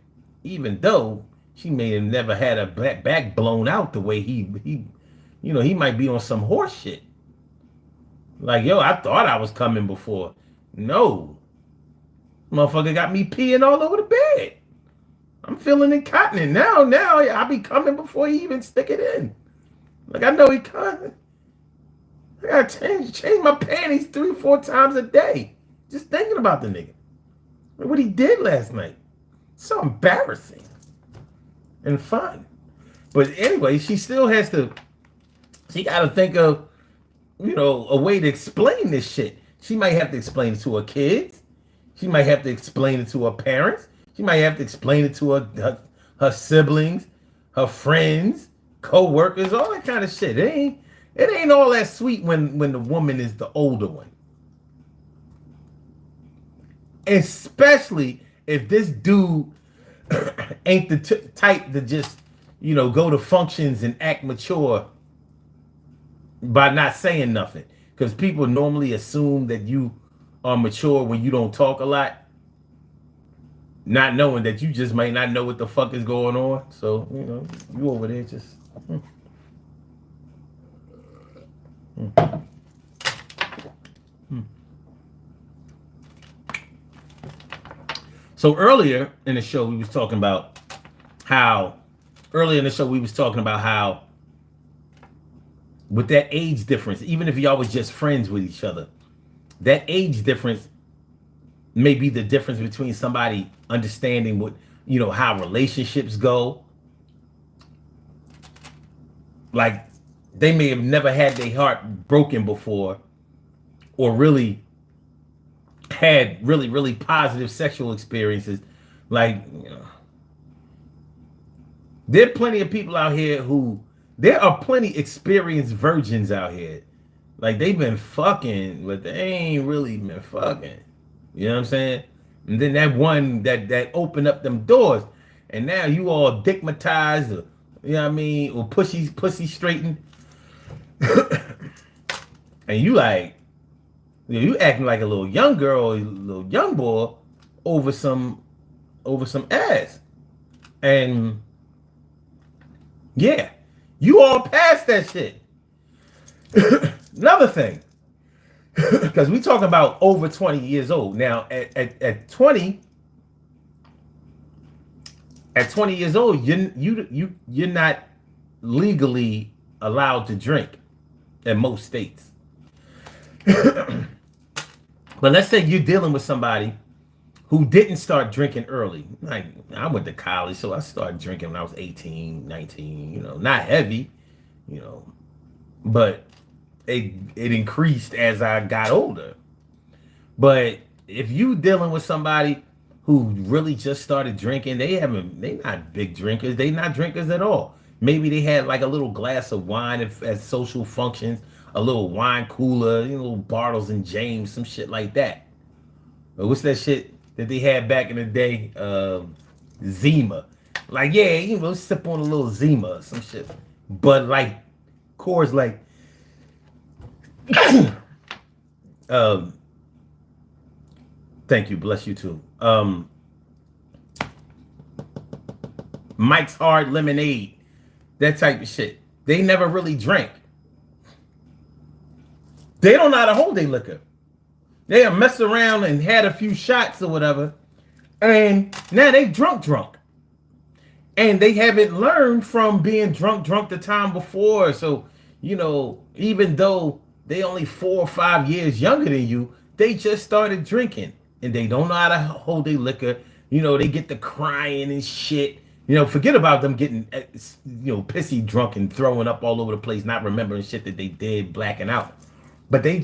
Even though she may have never had her back blown out the way he you know, he might be on some horse shit. Like, yo, I thought I was coming before. No. Motherfucker got me peeing all over the bed. I'm feeling incontinent. Now I be coming before he even stick it in. Like, I know he coming. I gotta change my panties 3-4 times a day. Just thinking about the nigga. Like what he did last night. So embarrassing. And fun. But anyway, she still has to, she gotta think of, you know, a way to explain this shit. She might have to explain it to her kids. She might have to explain it to her parents. She might have to explain it to her siblings, her friends, co-workers, all that kind of shit. It ain't all that sweet when the woman is the older one. Especially if this dude ain't the type to just, you know, go to functions and act mature by not saying nothing. Because people normally assume that you are mature when you don't talk a lot, not knowing that you just might not know what the fuck is going on. So, you know, you over there just... So earlier in the show, we was talking about how with that age difference, even if y'all was just friends with each other, that age difference may be the difference between somebody understanding what, you know, how relationships go. Like, they may have never had their heart broken before, or really had really positive sexual experiences. Like, you know, there are plenty of people out here there are plenty experienced virgins out here. Like, they've been fucking, but they ain't really been fucking. You know what I'm saying? And then that one that opened up them doors, and now you all dickmatized, or, you know what I mean, or pussy straightened. And you like, you acting like a little young girl, or a little young boy over some ass. And yeah, you all passed that shit. Another thing, because we talking about over 20 years old. Now, at 20 years old, you're not legally allowed to drink in most states. But let's say you're dealing with somebody who didn't start drinking early. Like, I went to college, so I started drinking when I was 18, 19, you know, not heavy, you know, but it increased as I got older. But if you dealing with somebody who really just started drinking, they not big drinkers. They not drinkers at all. Maybe they had like a little glass of wine at social functions, a little wine cooler, little Bartles and James, some shit like that. But what's that shit that they had back in the day? Zima. Like, yeah, sip on a little Zima or some shit. But like, Coors, like, thank you, bless you too. Mike's Hard Lemonade, that type of shit. They never really drank. They don't know how to hold their liquor. They have messed around and had a few shots or whatever, and now they drunk. And they haven't learned from being drunk the time before. So, even though they only 4 or 5 years younger than you, they just started drinking. And they don't know how to hold their liquor. They get the crying and shit. Forget about them getting, pissy drunk and throwing up all over the place, not remembering shit that they did, blacking out. But they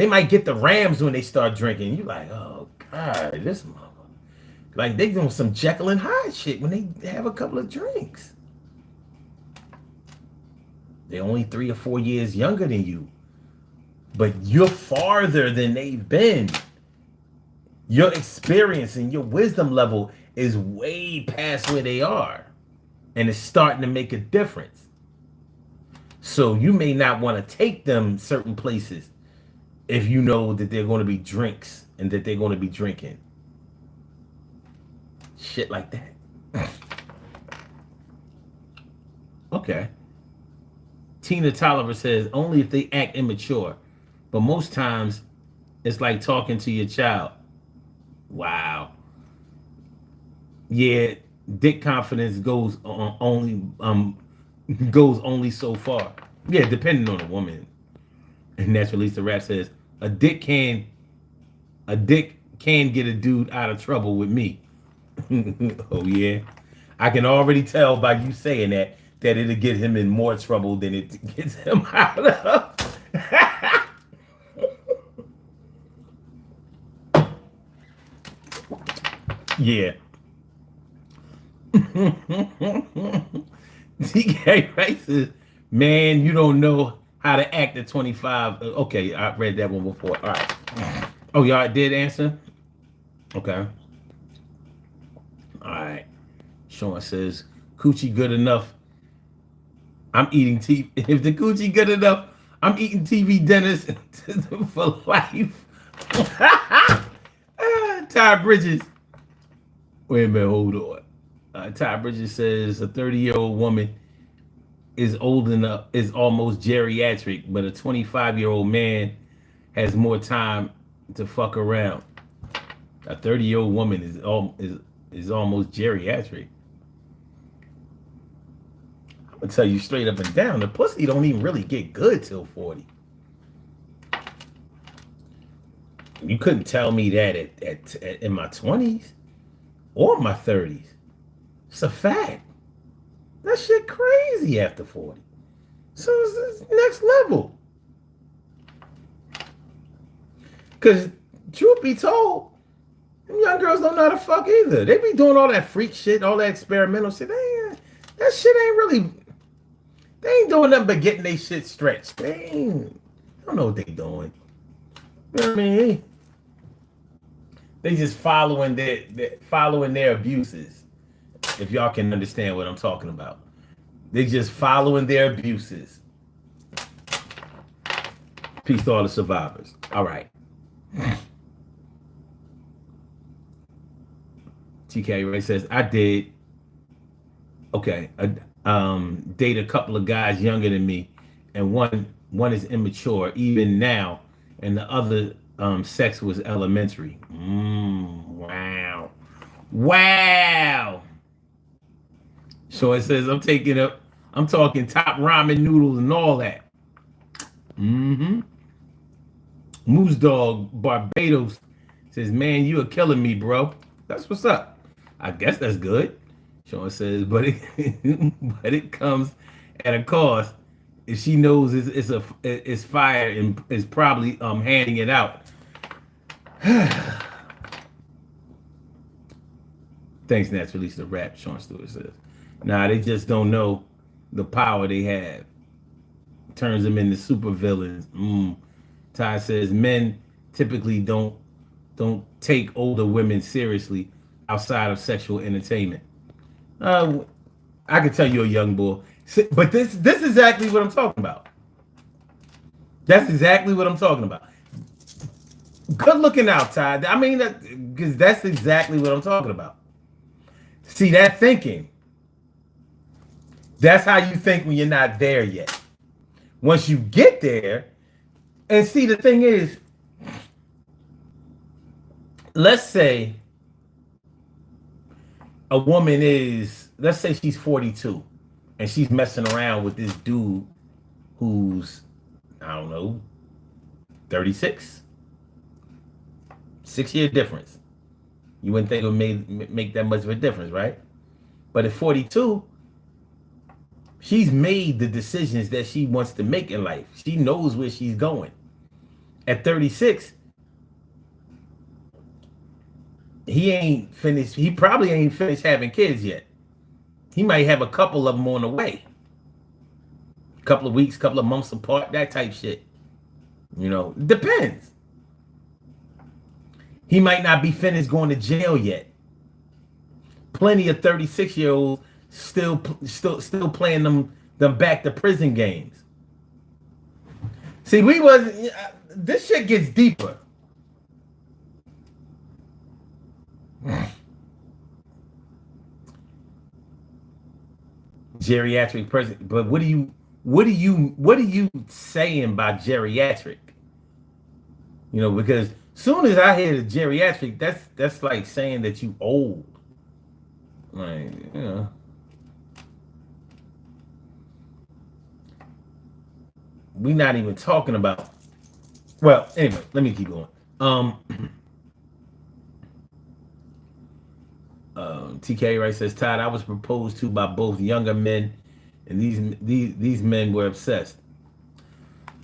might get the Rams when they start drinking. You like, oh God, this mother. Like they doing some Jekyll and Hyde shit when they have a couple of drinks. They're only 3 or 4 years younger than you. But you're farther than they've been. Your experience and your wisdom level is way past where they are. And it's starting to make a difference. So you may not want to take them certain places if you know that they're going to be drinks and that they're going to be drinking. Shit like that. Okay. Tina Tolliver says, only if they act immature. But most times, it's like talking to your child. Wow. Yeah, dick confidence goes only so far. Yeah, depending on the woman. And Naturalista Rap says, a dick can get a dude out of trouble with me. Oh yeah. I can already tell by you saying that it'll get him in more trouble than it gets him out of. Yeah. DK Rice says, man, you don't know how to act at 25. Okay, I read that one before. All right. Oh, y'all did answer? Okay. All right. Sean says, coochie good enough. I'm eating TV. If the coochie good enough, I'm eating TV dinners for life. Ty Bridges. Wait a minute, hold on. Ty Bridges says a 30-year-old woman is old enough, is almost geriatric, but a 25-year-old man has more time to fuck around. A 30-year-old woman is almost geriatric. I'm gonna tell you straight up and down, the pussy don't even really get good till 40. You couldn't tell me that at in my 20s or my 30s. It's a fact. That shit crazy after 40. So it's next level. Because truth be told, them young girls don't know how to fuck either. They be doing all that freak shit, all that experimental shit. That shit ain't really, they ain't doing nothing but getting their shit stretched. They don't know what they doing. You know what I mean? They just following their abuses. If y'all can understand what I'm talking about. They just following their abuses. Peace to all the survivors. All right. TK Ray says, I did. Okay. Date a couple of guys younger than me, and one is immature even now, and the other sex was elementary. Wow. So it says I'm talking top ramen noodles and all that. Moose Dog Barbados says, man, you are killing me, bro. That's what's up. I guess that's good. Sean says, but it comes at a cost. If she knows it's fire and is probably handing it out. Thanks, Nats released the rap, Sean Stewart says. Nah, they just don't know the power they have. Turns them into super villains. Ty says men typically don't take older women seriously outside of sexual entertainment. I can tell you're a young boy, but this is exactly what I'm talking about. That's exactly what I'm talking about. Good looking out, Ty. I mean, because that's exactly what I'm talking about. See, that thinking. That's how you think when you're not there yet. Once you get there, and see, the thing is, let's say a woman is, let's say she's 42 and she's messing around with this dude who's, I don't know, 36. 6-year difference. You wouldn't think it would make that much of a difference, right? But at 42, she's made the decisions that she wants to make in life. She knows where she's going. At 36, he ain't finished. He probably ain't finished having kids yet. He might have a couple of them on the way. A couple of weeks, couple of months apart, that type shit. You know, depends. He might not be finished going to jail yet. Plenty of 36-year-olds still playing them back to prison games. See, this shit gets deeper. Geriatric person, but what are you saying by geriatric? You know, because soon as I hear the geriatric, that's like saying that you old. Like, you know. We're not even talking about. Well, anyway, let me keep going. TK Wright says, Todd, I was proposed to by both younger men, and these men were obsessed.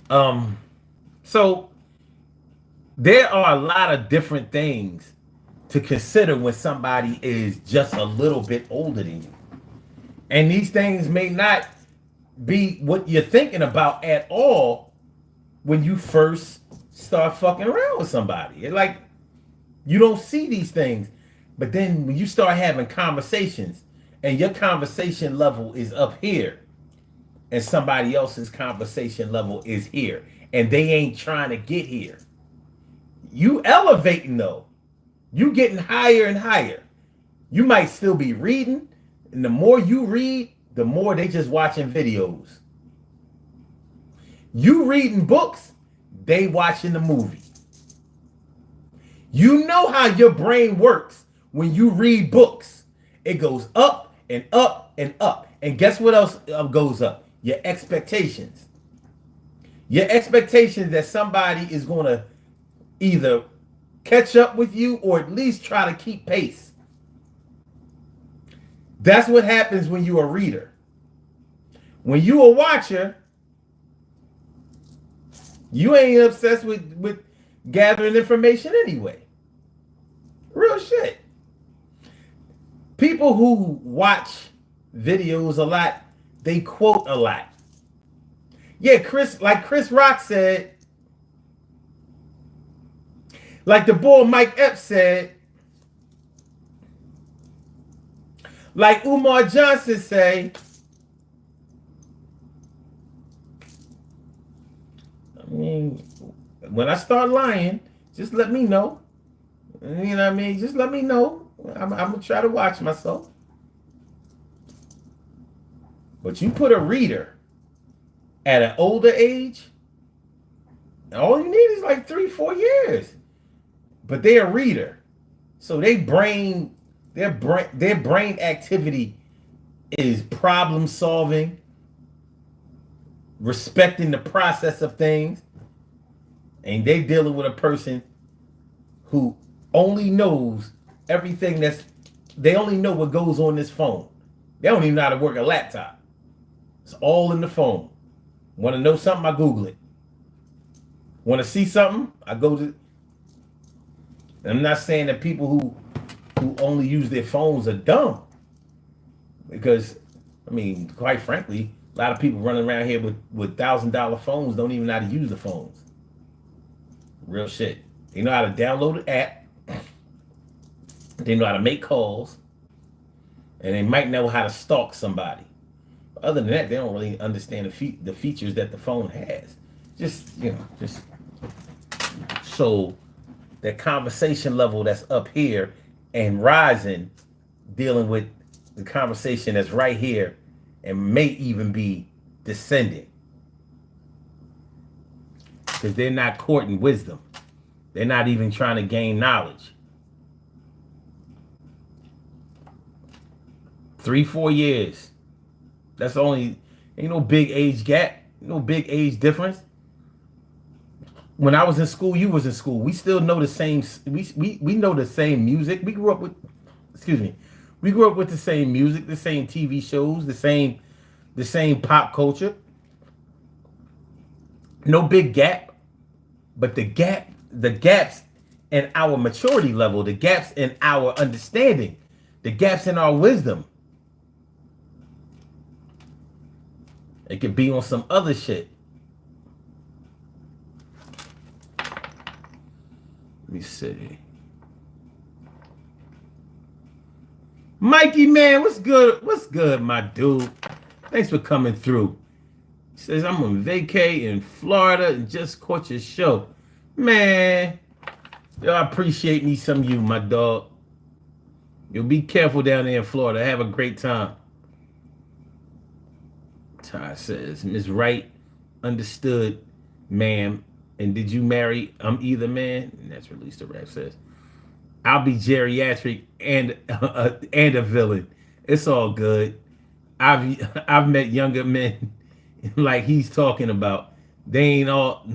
So there are a lot of different things to consider when somebody is just a little bit older than you. And these things may not be what you're thinking about at all when you first start fucking around with somebody. It's like you don't see these things. But then when you start having conversations and your conversation level is up here and somebody else's conversation level is here and they ain't trying to get here, you elevating though. You getting higher and higher. You might still be reading, and the more you read, the more they just watching videos. You reading books, they watching the movie. You know how your brain works when you read books. It goes up and up and up. And guess what else goes up? Your expectations. Your expectations that somebody is going to either catch up with you or at least try to keep pace. That's what happens when you're a reader. When you're a watcher, you ain't obsessed with gathering information anyway. Real shit. People who watch videos a lot, they quote a lot. Yeah, Chris Rock said, like the boy Mike Epps said, like Umar Johnson say, I mean, when I start lying, just let me know. You know what I mean? Just let me know. I'm going to try to watch myself. But you put a reader at an older age, all you need is like 3-4 years. But they're a reader. So their brain activity is problem solving, respecting the process of things, and they dealing with a person who only knows everything they only know what goes on this phone. They don't even know how to work a laptop. It's all in the phone. Want to know something? I Google it. Want to see something? I go to. I'm not saying that people who who only use their phones are dumb. Because, I mean, quite frankly, a lot of people running around here with $1,000 phones don't even know how to use the phones. Real shit. They know how to download the app. They know how to make calls. And they might know how to stalk somebody. But other than that, they don't really understand the features that the phone has. Just so that conversation level that's up here and rising, dealing with the conversation that's right here and may even be descending. Because they're not courting wisdom. They're not even trying to gain knowledge. 3-4 years. That's only, ain't no big age gap, no big age difference. When I was in school, you was in school. We still know the same, we know the same music. We grew up with, we grew up with the same music, the same TV shows, the same pop culture. No big gap, but the gaps in our maturity level, the gaps in our understanding, the gaps in our wisdom. It could be on some other shit. Let me see. Mikey, man, what's good? What's good, my dude? Thanks for coming through. He says, I'm on vacay in Florida and just caught your show. Man, yo, I appreciate me some of you, my dog. You'll be careful down there in Florida. Have a great time. Ty says, Ms. Wright, understood, ma'am. And did you marry either man? And that's released the rap says. I'll be geriatric and a villain. It's all good. I've met younger men like he's talking about. They ain't all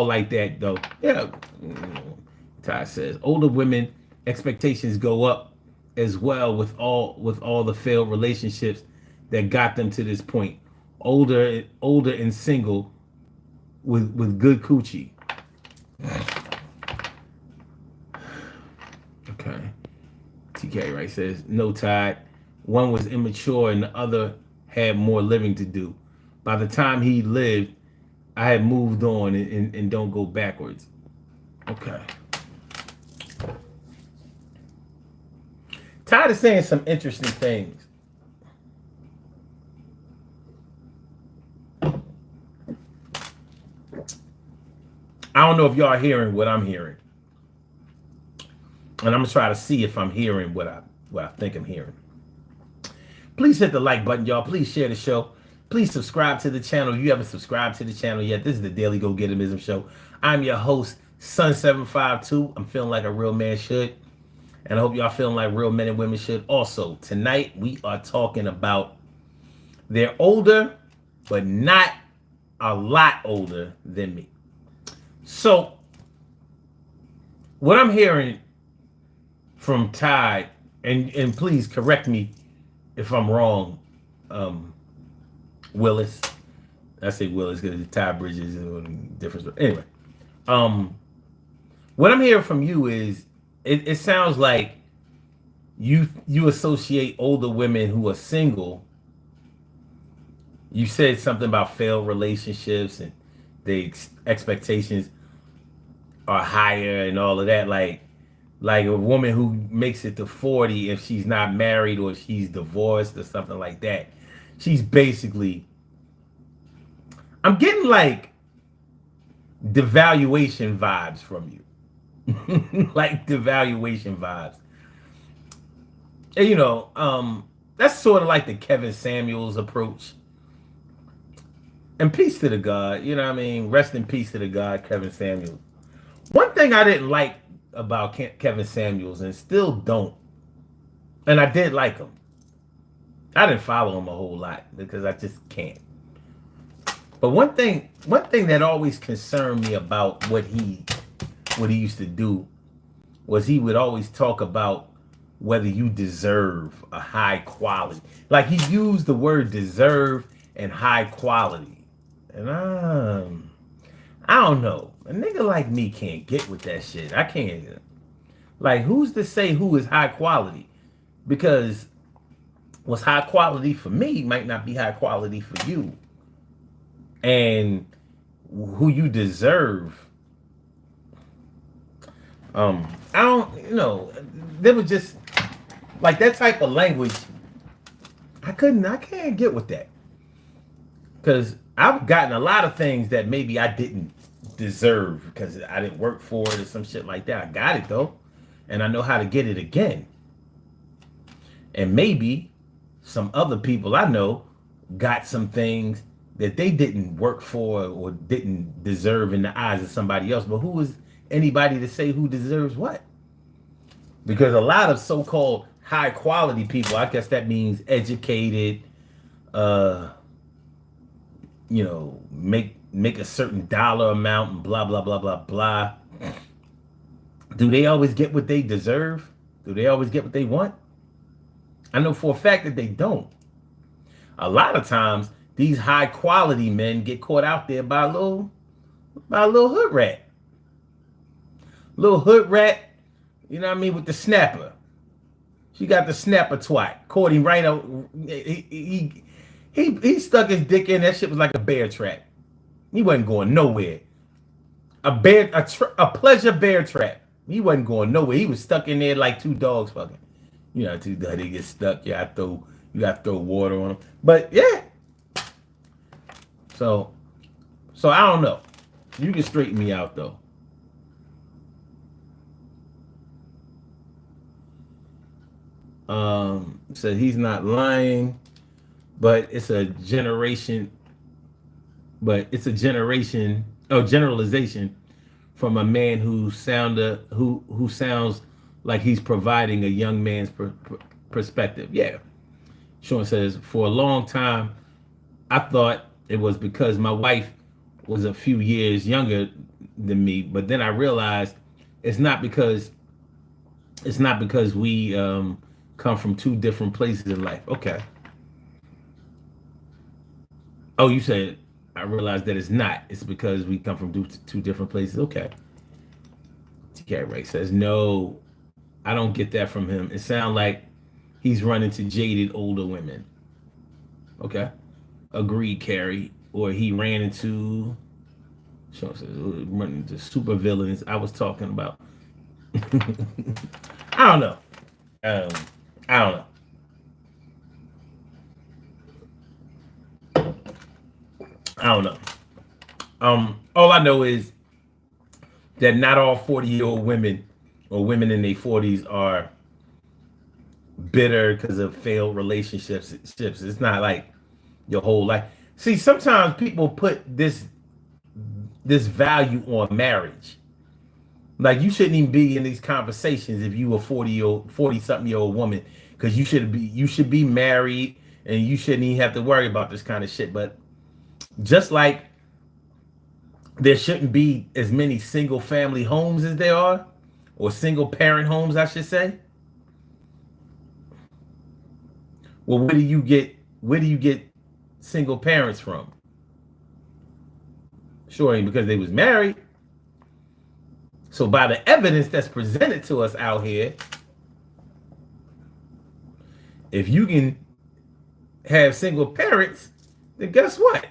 like that though. Yeah. Ty says older women expectations go up as well with all the failed relationships that got them to this point. Older and single with good coochie. Okay. TK right says no, Tide. One was immature and the other had more living to do. By the time he lived, I had moved on and don't go backwards. Okay. Tide is saying some interesting things. I don't know if y'all are hearing what I'm hearing. And I'm going to try to see if I'm hearing what I think I'm hearing. Please hit the like button, y'all. Please share the show. Please subscribe to the channel if you haven't subscribed to the channel yet. This is the Daily Go Getimism Show. I'm your host, Sun752. I'm feeling like a real man should. And I hope y'all feeling like real men and women should. Also, tonight we are talking about they're older, but not a lot older than me. So, what I'm hearing from Ty, and please correct me if I'm wrong, Willis. I say Willis because Ty Bridges is different. Anyway, what I'm hearing from you is it sounds like you associate older women who are single. You said something about failed relationships and the expectations are higher and all of that. Like a woman who makes it to 40, if she's not married or she's divorced or something like that, she's basically, I'm getting like devaluation vibes from you. Like devaluation vibes. And, you know, that's sort of like the Kevin Samuels approach. And peace to the God, you know what I mean? Rest in peace to the God, Kevin Samuels. One thing I didn't like about Kevin Samuels, and still don't, and I did like him. I didn't follow him a whole lot because I just can't. But one thing that always concerned me about what he used to do was he would always talk about whether you deserve a high quality. Like he used the word deserve and high quality. And I don't know. A nigga like me can't get with that shit. I can't. Like, who's to say who is high quality? Because what's high quality for me might not be high quality for you. And who you deserve. I don't, there was just like that type of language. I can't get with that. Because I've gotten a lot of things that maybe I didn't deserve because I didn't work for it or some shit like that. I got it though. And I know how to get it again. And maybe some other people I know got some things that they didn't work for or didn't deserve in the eyes of somebody else. But who is anybody to say who deserves what? Because a lot of so-called high quality people, I guess that means educated, uh, make a certain dollar amount and blah blah blah blah blah. Do they always get what they deserve? Do they always get what they want? I know for a fact that they don't. A lot of times, these high quality men get caught out there by a little hood rat. Little hood rat, you know what I mean, with the snapper. She got the snapper twat. Caught him right out. He stuck his dick in. That shit was like a bear trap. He wasn't going nowhere. A pleasure bear trap. He wasn't going nowhere. He was stuck in there like two dogs fucking. You know, two dogs, they get stuck. You gotta throw water on them. But yeah. So I don't know. You can straighten me out though. Said he's not lying, but it's a generation. But it's a generalization from a man who sounds like he's providing a young man's perspective. Yeah. Sean says, for a long time, I thought it was because my wife was a few years younger than me, but then I realized it's not because we come from two different places in life. Okay. Oh, you said I realized that it's not. It's because we come from two different places. Okay. TK Ray says, no, I don't get that from him. It sounds like he's running to jaded older women. Okay. Agreed, Carrie. Or he ran into, Sean says, running into super villains. I was talking about. I don't know. I don't know. I don't know. All I know is that not all 40-year-old women or women in their 40s are bitter because of failed relationships. It's not like your whole life. See, sometimes people put this value on marriage. Like you shouldn't even be in these conversations if you a 40-something-year-old woman, because you should be married and you shouldn't even have to worry about this kind of shit. But just like there shouldn't be as many single family homes as there are, or single parent homes, I should say. Well, where do you get single parents from? Sure ain't because they was married. So by the evidence that's presented to us out here, if you can have single parents, then guess what?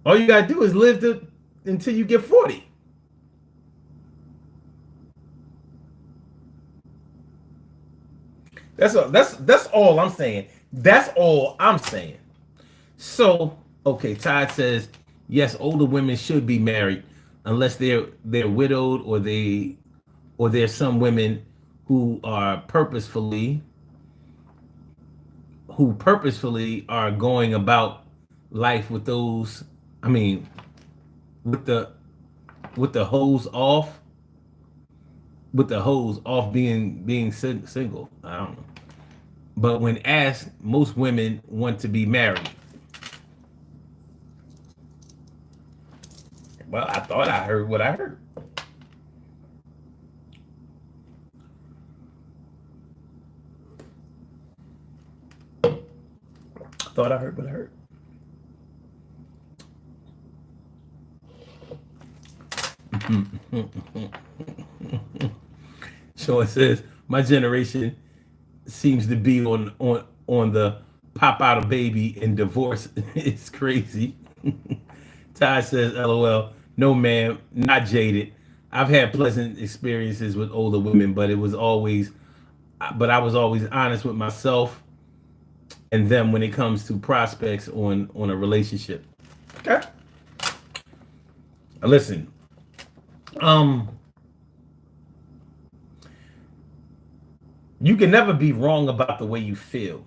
All you gotta do is live until you get 40. That's all I'm saying. That's all I'm saying. So, okay, Todd says, yes, older women should be married unless they're widowed, or there's some women who purposefully are going about life with those, I mean, with the hose off, being single. I don't know. But when asked, most women want to be married. Well, I thought I heard what I heard. I thought I heard what I heard. Sean says my generation seems to be on the pop out a baby and divorce. It's crazy. Ty says, LOL. No, ma'am, not jaded. I've had pleasant experiences with older women, but I was always honest with myself and them when it comes to prospects on a relationship. Okay. Listen. You can never be wrong about the way you feel.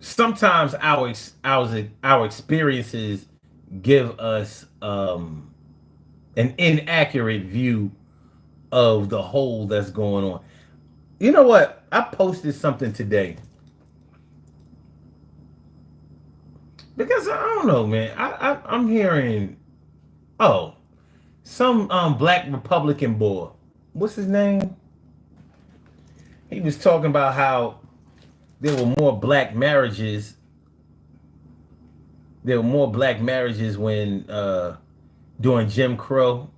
Sometimes our experiences give us an inaccurate view of the whole that's going on. You know what? I posted something today because I don't know, man. I'm hearing, some black Republican boy. What's his name? He was talking about how there were more black marriages. There were more black marriages when during Jim Crow.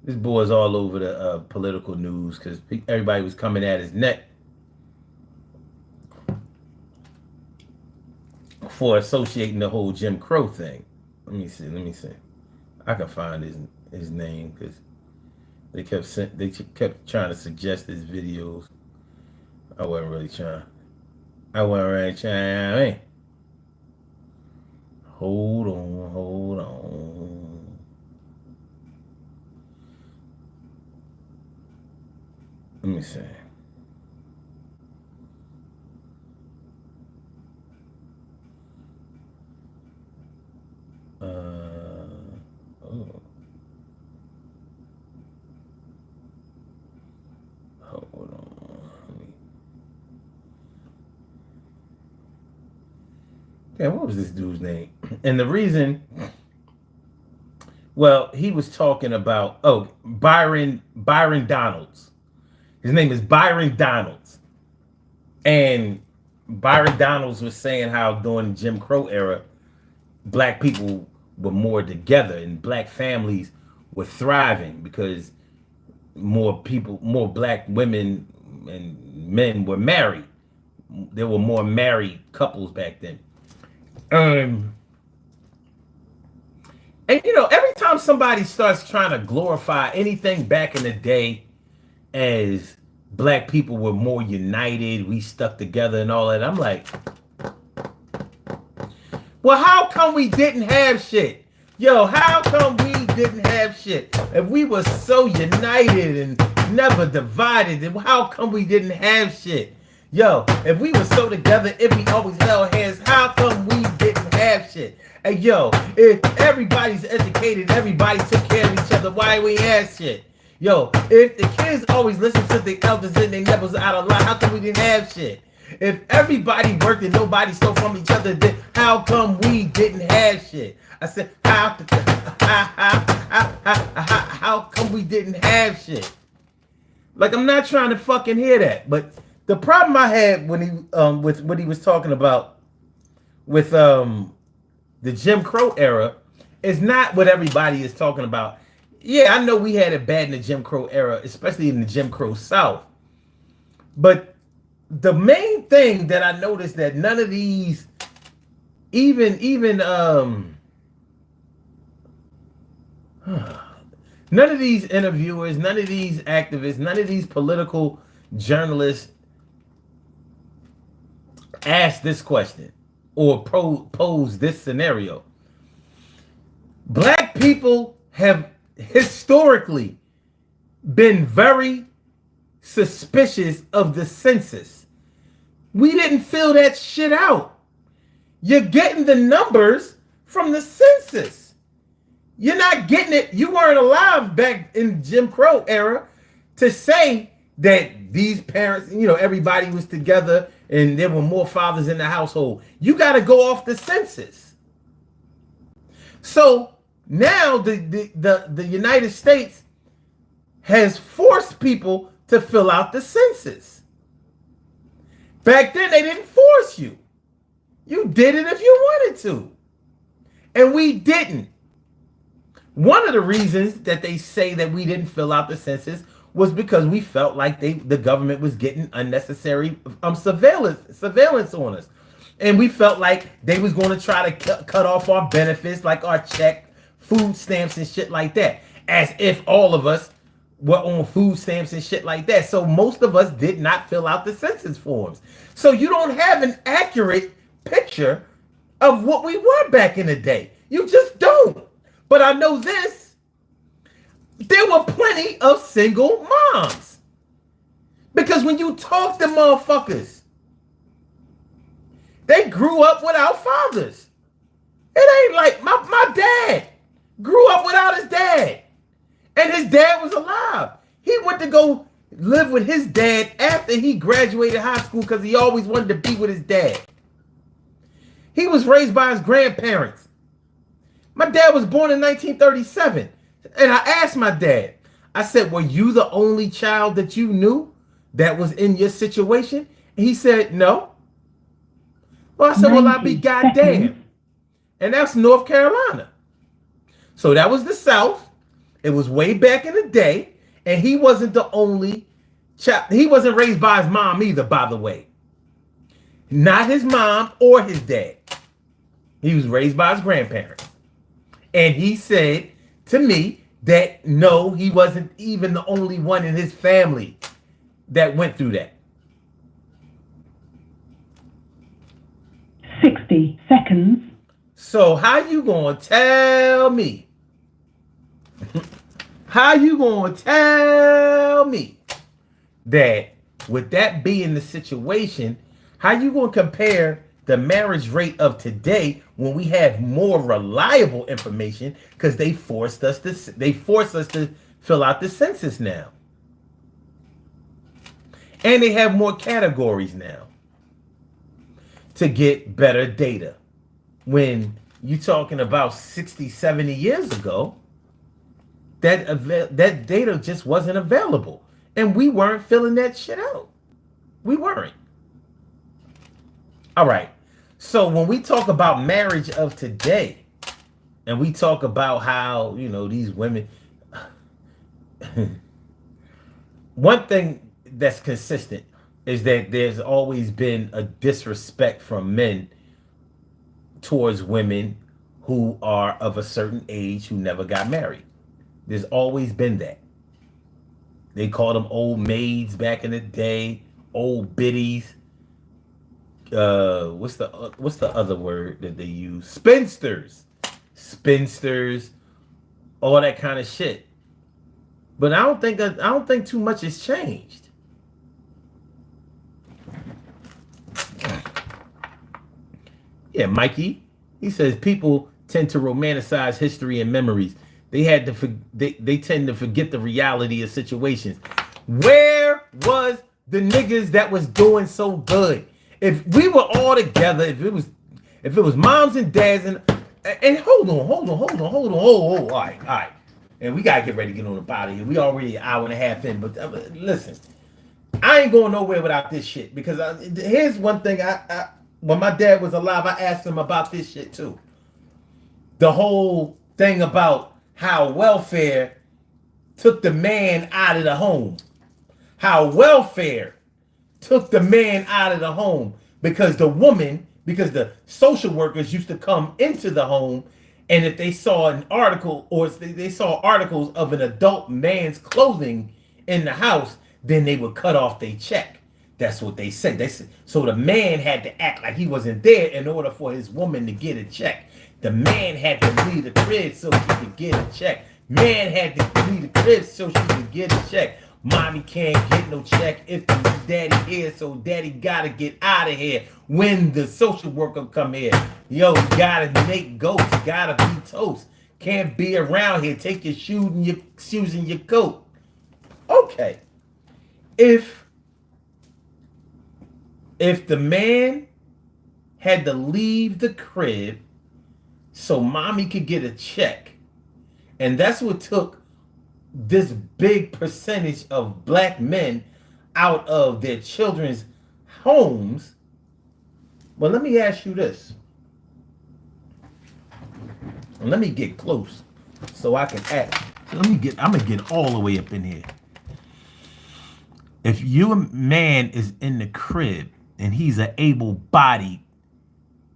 This boy's all over the political news because everybody was coming at his neck for associating the whole Jim Crow thing. Let me see. I can find his name because they kept trying to suggest his videos. I wasn't really trying. I mean, hold on. Let me see. Hold on. Yeah, what was this dude's name? And the reason, well, he was talking about Byron Donalds. His name is Byron Donalds. And Byron Donalds was saying how during the Jim Crow era, black people were more together and black families were thriving because more black women and men were married. There were more married couples back then. And every time somebody starts trying to glorify anything back in the day as black people were more united, we stuck together and all that, I'm like, well, how come we didn't have shit? Yo, how come we didn't have shit? If we were so united and never divided, then how come we didn't have shit? Yo, if we were so together, if we always held hands, how come we didn't have shit? Hey, yo, if everybody's educated, everybody took care of each other, why we had shit? Yo, if the kids always listened to the elders and they never was out of line, how come we didn't have shit? If everybody worked and nobody stole from each other, then how come we didn't have shit? I said, how come we didn't have shit? Like, I'm not trying to fucking hear that, but the problem I had when he with what he was talking about with the Jim Crow era is not what everybody is talking about. Yeah, I know we had it bad in the Jim Crow era, especially in the Jim Crow South. But the main thing that I noticed that none of these, even none of these interviewers, none of these activists, none of these political journalists asked this question or pose this scenario. Black people have historically been very suspicious of the census. We didn't fill that shit out. You're getting the numbers from the census. You're not getting it. You weren't alive back in Jim Crow era to say that these parents, everybody was together and there were more fathers in the household. You got to go off the census. So now the United States has forced people to fill out the census. Back then, they didn't force you. You did it if you wanted to. And we didn't. One of the reasons that they say that we didn't fill out the census was because we felt like the government was getting unnecessary surveillance on us. And we felt like they was going to try to cut off our benefits, like our check, food stamps and shit like that, as if all of us were on food stamps and shit like that. So most of us did not fill out the census forms. So you don't have an accurate picture of what we were back in the day. You just don't. But I know this. There were plenty of single moms. Because when you talk to motherfuckers, they grew up without fathers. It ain't like my dad grew up without his dad. And his dad was alive. He went to go live with his dad after he graduated high school because he always wanted to be with his dad. He was raised by his grandparents. My dad was born in 1937. And I asked my dad, I said, were you the only child that you knew that was in your situation? And he said, no. Well, I said, well, I'll be goddamn. And that's North Carolina. So that was the South. It was way back in the day. And he wasn't the only child. He wasn't raised by his mom either, by the way. Not his mom or his dad. He was raised by his grandparents. And he said to me that no, he wasn't even the only one in his family that went through that. 60 seconds. So how you gonna tell me? How you gonna tell me that with that being the situation, how you gonna compare the marriage rate of today when we have more reliable information because they force us to fill out the census now. And they have more categories now to get better data. When you're talking about 60, 70 years ago, that data just wasn't available. And we weren't filling that shit out. We weren't. All right. So when we talk about marriage of today, and we talk about how, these women, one thing that's consistent is that there's always been a disrespect from men towards women who are of a certain age who never got married. There's always been that. They called them old maids back in the day, old biddies. What's the other word that they use? Spinsters, all that kind of shit. But I don't think too much has changed. Yeah, Mikey. He says people tend to romanticize history and memories. They tend to forget the reality of situations. Where was the niggas that was doing so good? If we were all together, if it was moms and dads and hold on. All right. And we gotta get ready to get on the out of here. We already an hour and a half in, but listen, I ain't going nowhere without this shit because here's one thing. I when my dad was alive, I asked him about this shit too. The whole thing about how welfare took the man out of the home. How welfare took the man out of the home because the social workers used to come into the home, and if they saw an article or they saw articles of an adult man's clothing in the house, then they would cut off their check. That's what they said. So the man had to act like he wasn't there in order for his woman to get a check. The man had to leave the crib so she could get a check. Man had to leave the crib so she could get a check. Mommy can't get no check if the daddy here, so daddy gotta get out of here. When the social worker come here, yo, you gotta make ghosts, you gotta be toast. Can't be around here. Take your shoes and your coat. Okay. If the man had to leave the crib so mommy could get a check, and that's what took this big percentage of black men out of their children's homes. Well, let me ask you this. Let me get close so I can act. I'm gonna get all the way up in here. If your man is in the crib and he's an able-bodied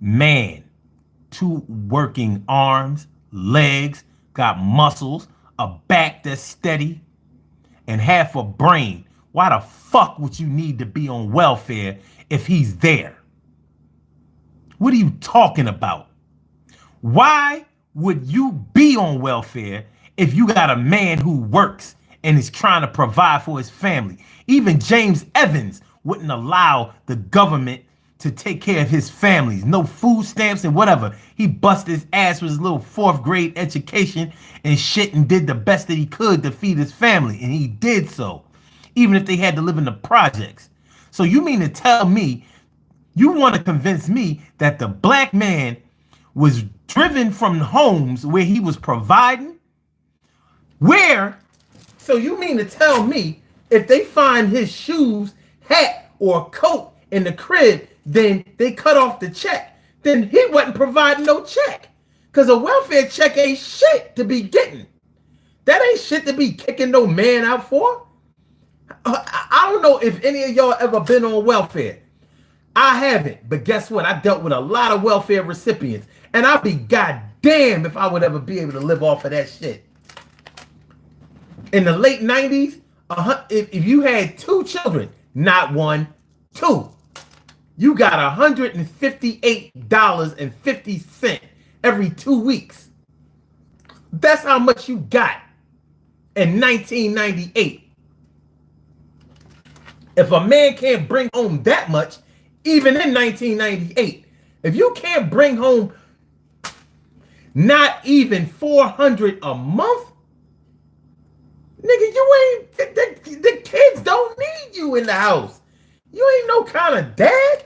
man, two working arms, legs, got muscles, a back that's steady, and half a brain, why the fuck would you need to be on welfare if he's there? What are you talking about? Why would you be on welfare if you got a man who works and is trying to provide for his family? Even James Evans wouldn't allow the government to take care of his families. No food stamps and whatever. He busted his ass with his little 4th grade education and shit and did the best that he could to feed his family. And he did so, even if they had to live in the projects. So you mean to tell me, you want to convince me that the black man was driven from homes where he was providing? So you mean to tell me if they find his shoes, hat, or coat in the crib, then they cut off the check, then he wasn't providing no check. Because a welfare check ain't shit to be getting. That ain't shit to be kicking no man out for. I don't know if any of y'all ever been on welfare. I haven't, but guess what? I dealt with a lot of welfare recipients, and I'd be goddamn if I would ever be able to live off of that shit. In the late 90s, if you had 2 children, not 1, 2, you got $158.50 every 2 weeks. That's how much you got in 1998. If a man can't bring home that much, even in 1998, if you can't bring home not even $400 a month, nigga, you ain't, the kids don't need you in the house. You ain't no kind of dad.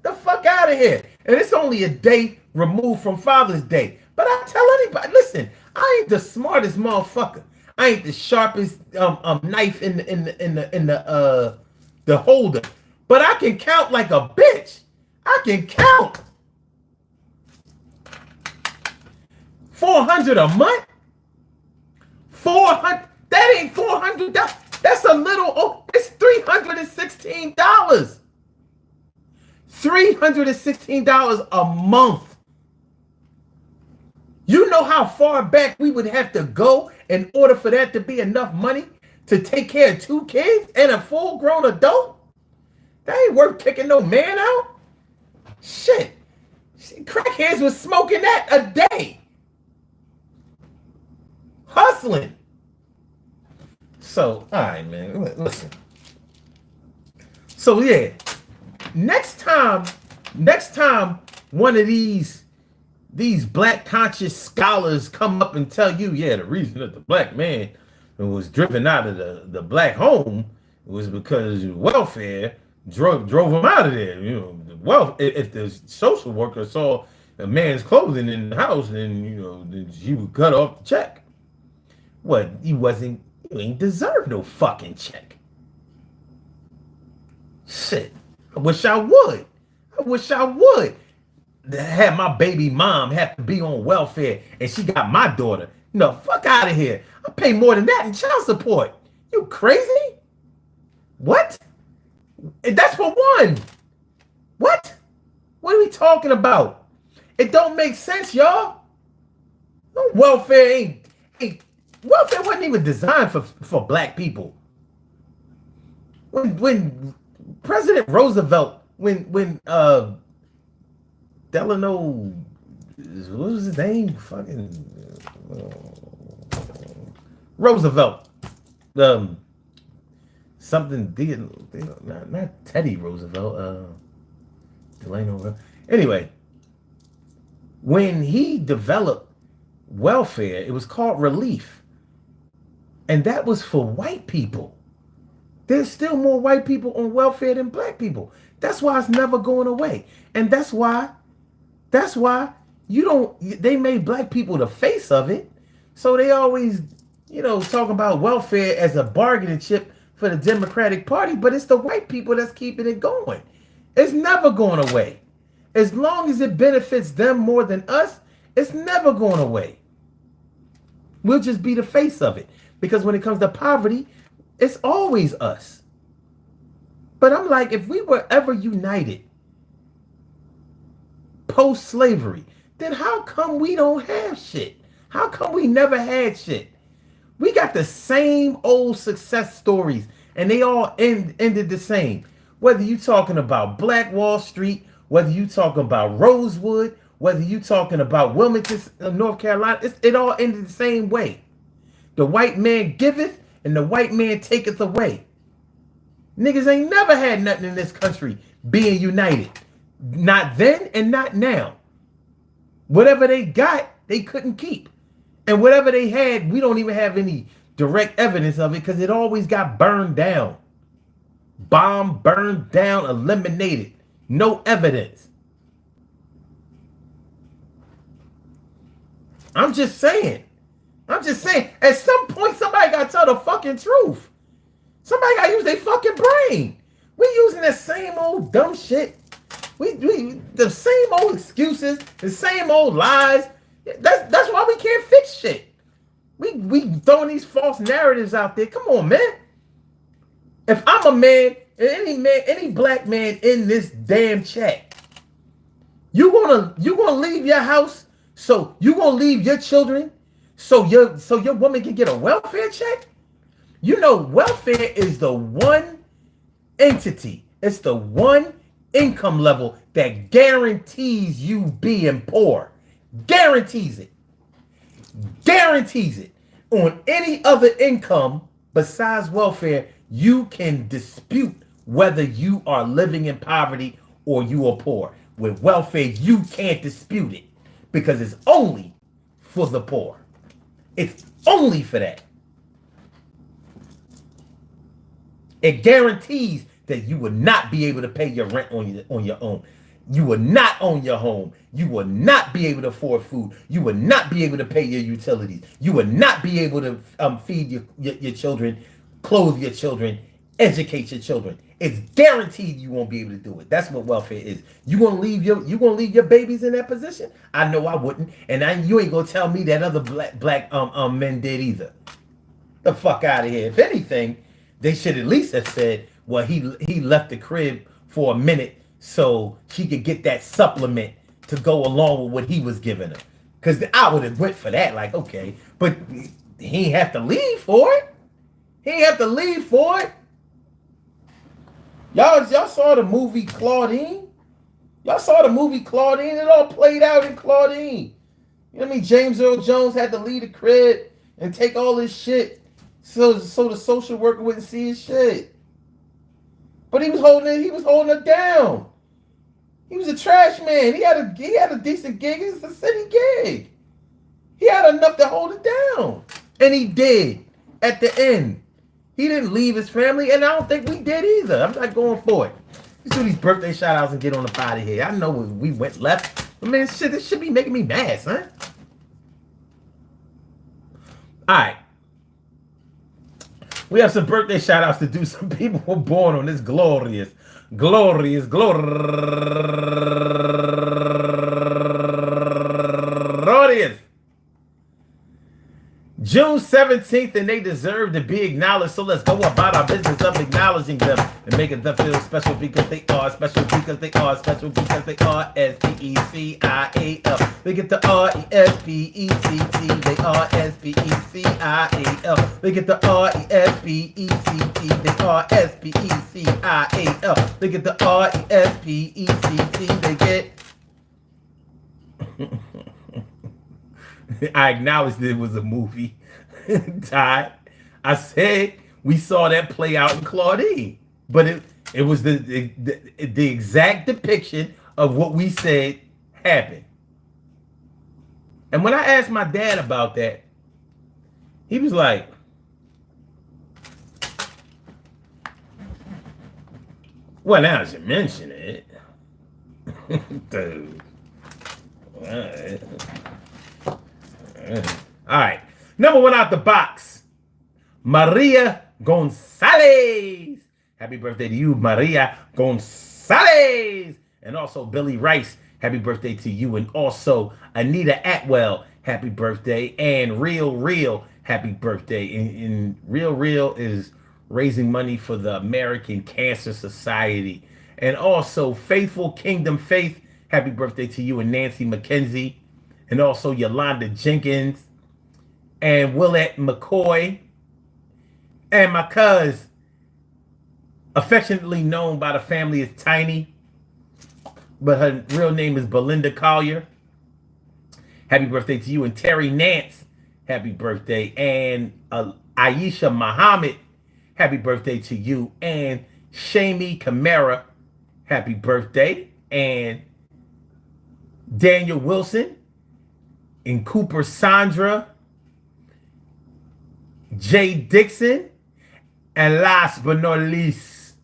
The fuck out of here. And it's only a day removed from Father's Day. But I tell anybody, listen, I ain't the smartest motherfucker. I ain't the sharpest knife in the holder. But I can count like a bitch. I can count. 400 a month? 400? That ain't $400. That's a little, it's $316. $316 a month. You know how far back we would have to go in order for that to be enough money to take care of 2 kids and a full-grown adult? That ain't worth kicking no man out. Shit. Crackheads was smoking that a day. Hustling. So, all right, man, listen. So, yeah, next time one of these black conscious scholars come up and tell you, yeah, the reason that the black man was driven out of the black home was because welfare drove him out of there. You know, if the social worker saw a man's clothing in the house, then, you know, then she would cut off the check. What? You ain't deserve no fucking check. Shit. I wish I would. Have my baby mom have to be on welfare and she got my daughter. No, fuck out of here. I pay more than that in child support. You crazy? What? And that's for one. What? What are we talking about? It don't make sense, y'all. No, welfare welfare wasn't even designed for black people. When President Roosevelt, when Delano, what was his name? Fucking Roosevelt. Something, not Teddy Roosevelt. Delano. Anyway, when he developed welfare, it was called relief. And that was for white people. There's still more white people on welfare than black people. That's why it's never going away. And that's why they made black people the face of it. So they always, talk about welfare as a bargaining chip for the Democratic Party, but it's the white people that's keeping it going. It's never going away. As long as it benefits them more than us, it's never going away. We'll just be the face of it. Because when it comes to poverty, it's always us. But I'm like, if we were ever united post-slavery, then how come we don't have shit? How come we never had shit? We got the same old success stories, and they all ended the same. Whether you talking about Black Wall Street, whether you talking about Rosewood, whether you talking about Wilmington, North Carolina, it all ended the same way. The white man giveth, and the white man taketh away. Niggas ain't never had nothing in this country being united. Not then and not now. Whatever they got, they couldn't keep. And whatever they had, we don't even have any direct evidence of it because it always got burned down. Bomb, burned down, eliminated. No evidence. I'm just saying. At some point, somebody got to tell the fucking truth. Somebody got to use their fucking brain. We using that same old dumb shit. We the same old excuses, the same old lies. That's why we can't fix shit. We throwing these false narratives out there. Come on, man. If I'm a man, any black man in this damn chat, you gonna leave your house, so you gonna leave your children, so your woman can get a welfare check? You know, welfare is the one entity. It's the one income level that guarantees you being poor. Guarantees it. Guarantees it. On any other income besides welfare, you can dispute whether you are living in poverty or you are poor. With welfare, you can't dispute it because it's only for the poor. It's only for that. It guarantees that you will not be able to pay your rent on your own. You will not own your home. You will not be able to afford food. You will not be able to pay your utilities. You will not be able to feed your children, clothe your children, educate your children. It's guaranteed you won't be able to do it. That's what welfare is. You gonna leave your babies in that position? I know I wouldn't, and you ain't gonna tell me that other black men did either. The fuck out of here. If anything, they should at least have said, well, he left the crib for a minute so she could get that supplement to go along with what he was giving her. Because I would have went for that, like, okay. But he ain't have to leave for it. He ain't have to leave for it. Y'all saw the movie Claudine? Y'all saw the movie Claudine? It all played out in Claudine. You know what I mean? James Earl Jones had to leave the crib and take all this shit so the social worker wouldn't see his shit. But he was holding it down. He was a trash man. He had a decent gig. It's a city gig. He had enough to hold it down. And he did at the end. He didn't leave his family, and I don't think we did either. I'm not going for it. Let's do these birthday shout outs and get on the out of here. I know we went left. But man, shit, this should be making me mad, son. All right. We have some birthday shout outs to do. Some people were born on this glorious June 17th, and they deserve to be acknowledged. So let's go about our business of acknowledging them and making them feel special because they are special because they are special because they are S-P-E-C-I-A-L. They get the R-E-S-P-E-C-T. They are S-P-E-C-I-A-L. They get the R-E-S-P-E-C-T. They are S-P-E-C-I-A-L. They get the R-E-S-P-E-C-T. They get... I acknowledged it was a movie. Ty, I said we saw that play out in Claudine, but it was the exact depiction of what we said happened. And when I asked my dad about that, he was like, well, now that you mention it, dude. All right. Number one out the box, Maria Gonzalez. Happy birthday to you, Maria Gonzalez. And also Billy Rice. Happy birthday to you. And also Anita Atwell. Happy birthday. And Real, happy birthday. And Real is raising money for the American Cancer Society. And also, Faithful Kingdom Faith, happy birthday to you, and Nancy McKenzie. And also Yolanda Jenkins and Willette McCoy. And my cuz, affectionately known by the family as Tiny, but her real name is Belinda Collier. Happy birthday to you. And Terry Nance, happy birthday. And Aisha Muhammad, happy birthday to you. And Shami Camara, happy birthday. And Daniel Wilson and Cooper Sandra, Jay Dixon, and last but not least,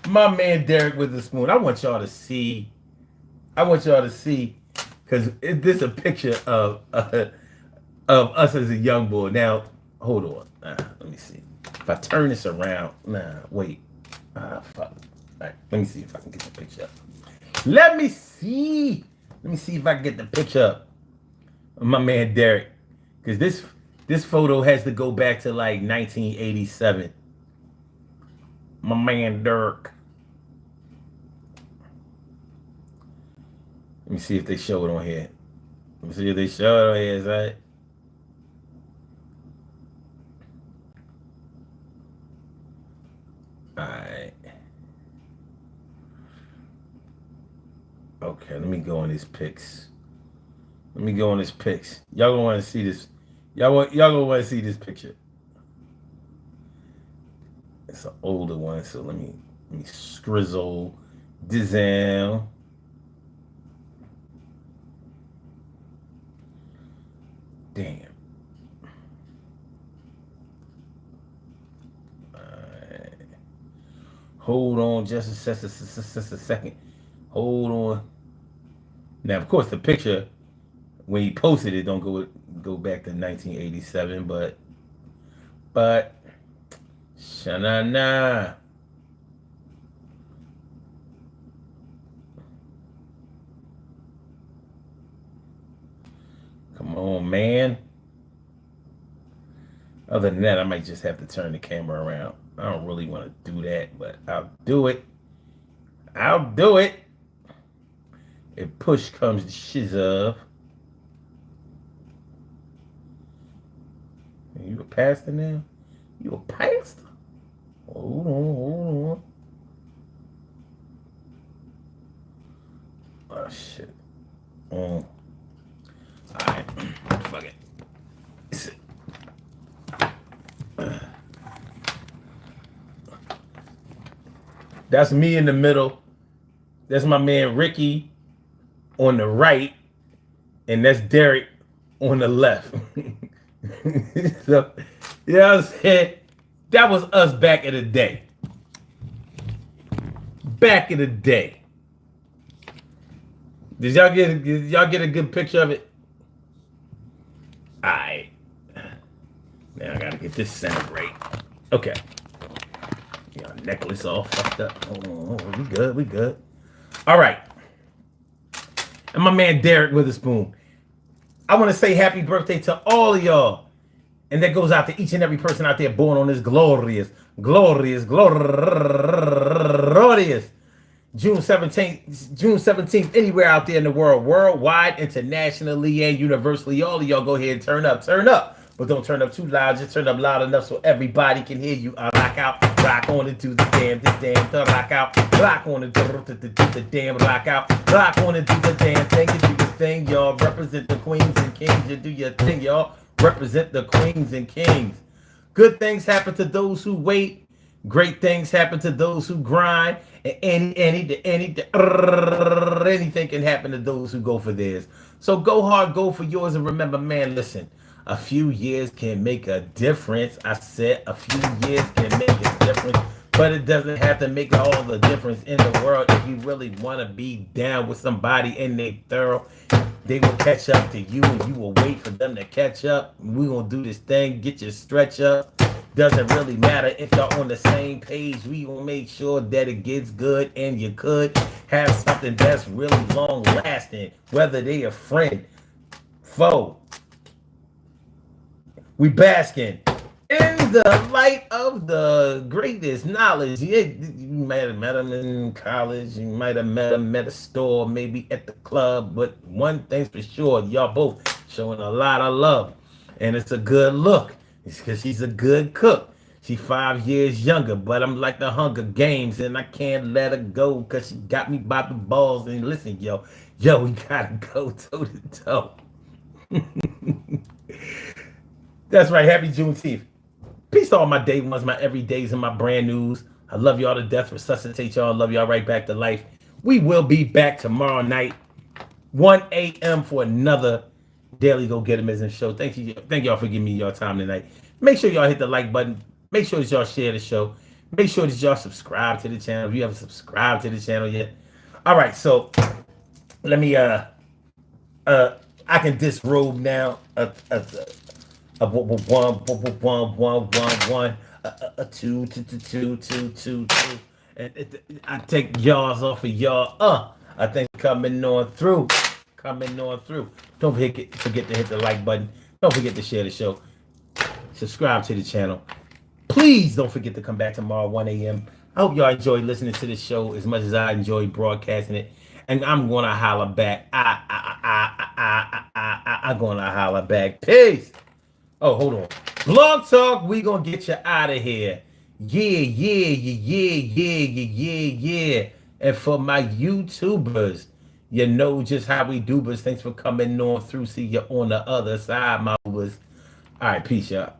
my man Derek Witherspoon. I want y'all to see, because this is a picture of us as a young boy. Now, hold on. Let me see. If I turn this around, wait. Fuck. All right, let me see if I can get the picture up. Let me see if I can get the picture up of my man Derek, because this photo has to go back to like 1987. My man Derek. Let me see if they show it on here. Let me see if they show it on here, right? Alright. Okay, let me go on these pics. Y'all gonna want to see this. Y'all gonna want to see this picture. It's an older one, so let me scrizzle Dizelle. Damn. Hold on just a second. Hold on. Now, of course, the picture when he posted it don't go back to 1987, but Shanana. Come on, man. Other than that, I might just have to turn the camera around. I don't really want to do that, but I'll do it. If push comes to shove. You a pastor now? You a pastor? Hold on. Oh, shit. All right. Fuck it. That's me in the middle. That's my man Ricky on the right. And that's Derek on the left. So, you know what I'm saying? That was us back in the day. Did y'all get a good picture of it? Alright. Now I gotta get this sound right. Okay. Your necklace all fucked up. Hold on. We good. Alright. And my man Derek Witherspoon. I want to say happy birthday to all of y'all. And that goes out to each and every person out there born on this glorious June 17th, anywhere out there in the world, worldwide, internationally, and universally. All of y'all go ahead and turn up. But don't turn up too loud. Just turn up loud enough so everybody can hear you. Rock out, rock on and do the damn, rock out, rock on and do the damn, rock out, rock on and do the damn thing. You do your thing, y'all. Represent the queens and kings. You do your thing, y'all. Represent the queens and kings. Good things happen to those who wait. Great things happen to those who grind. And anything can happen to those who go for theirs. So go hard, go for yours, and remember, man, listen. A few years can make a difference. I said a few years can make a difference, but it doesn't have to make all the difference in the world. If you really want to be down with somebody and they thorough, they will catch up to you, and you will wait for them to catch up. We're going to do this thing, get your stretch up. Doesn't really matter if y'all on the same page. We will make sure that it gets good, and you could have something that's really long lasting, whether they a friend, foe, We basking in the light of the greatest knowledge. Yeah, you might have met him in college. You might have met him at a store, maybe at the club. But one thing's for sure, y'all both showing a lot of love. And it's a good look. It's because she's a good cook. She's 5 years younger, but I'm like the Hunger Games, and I can't let her go because she got me by the balls. And listen, yo, we gotta go toe to toe. That's right. Happy Juneteenth. Peace to all my day ones, my everydays, and my brand news. I love y'all to death. Resuscitate y'all. Love y'all right back to life. We will be back tomorrow night, 1 a.m. for another Daily Go Getimism show. Thank y'all for giving me your time tonight. Make sure y'all hit the like button. Make sure that y'all share the show. Make sure that y'all subscribe to the channel if you haven't subscribed to the channel yet. All right, so let me I can disrobe now. A two. And I take y'all's off of y'all. I think coming on through. Don't forget to hit the like button. Don't forget to share the show. Subscribe to the channel. Please don't forget to come back tomorrow, 1 a.m. I hope y'all enjoy listening to this show as much as I enjoy broadcasting it. And I'm gonna holler back. I'm gonna holler back. Peace. Oh, hold on. Blog Talk, we gonna get you out of here. Yeah. And for my YouTubers, you know just how we do, but thanks for coming on through. See you on the other side, my boys. All right, peace, y'all.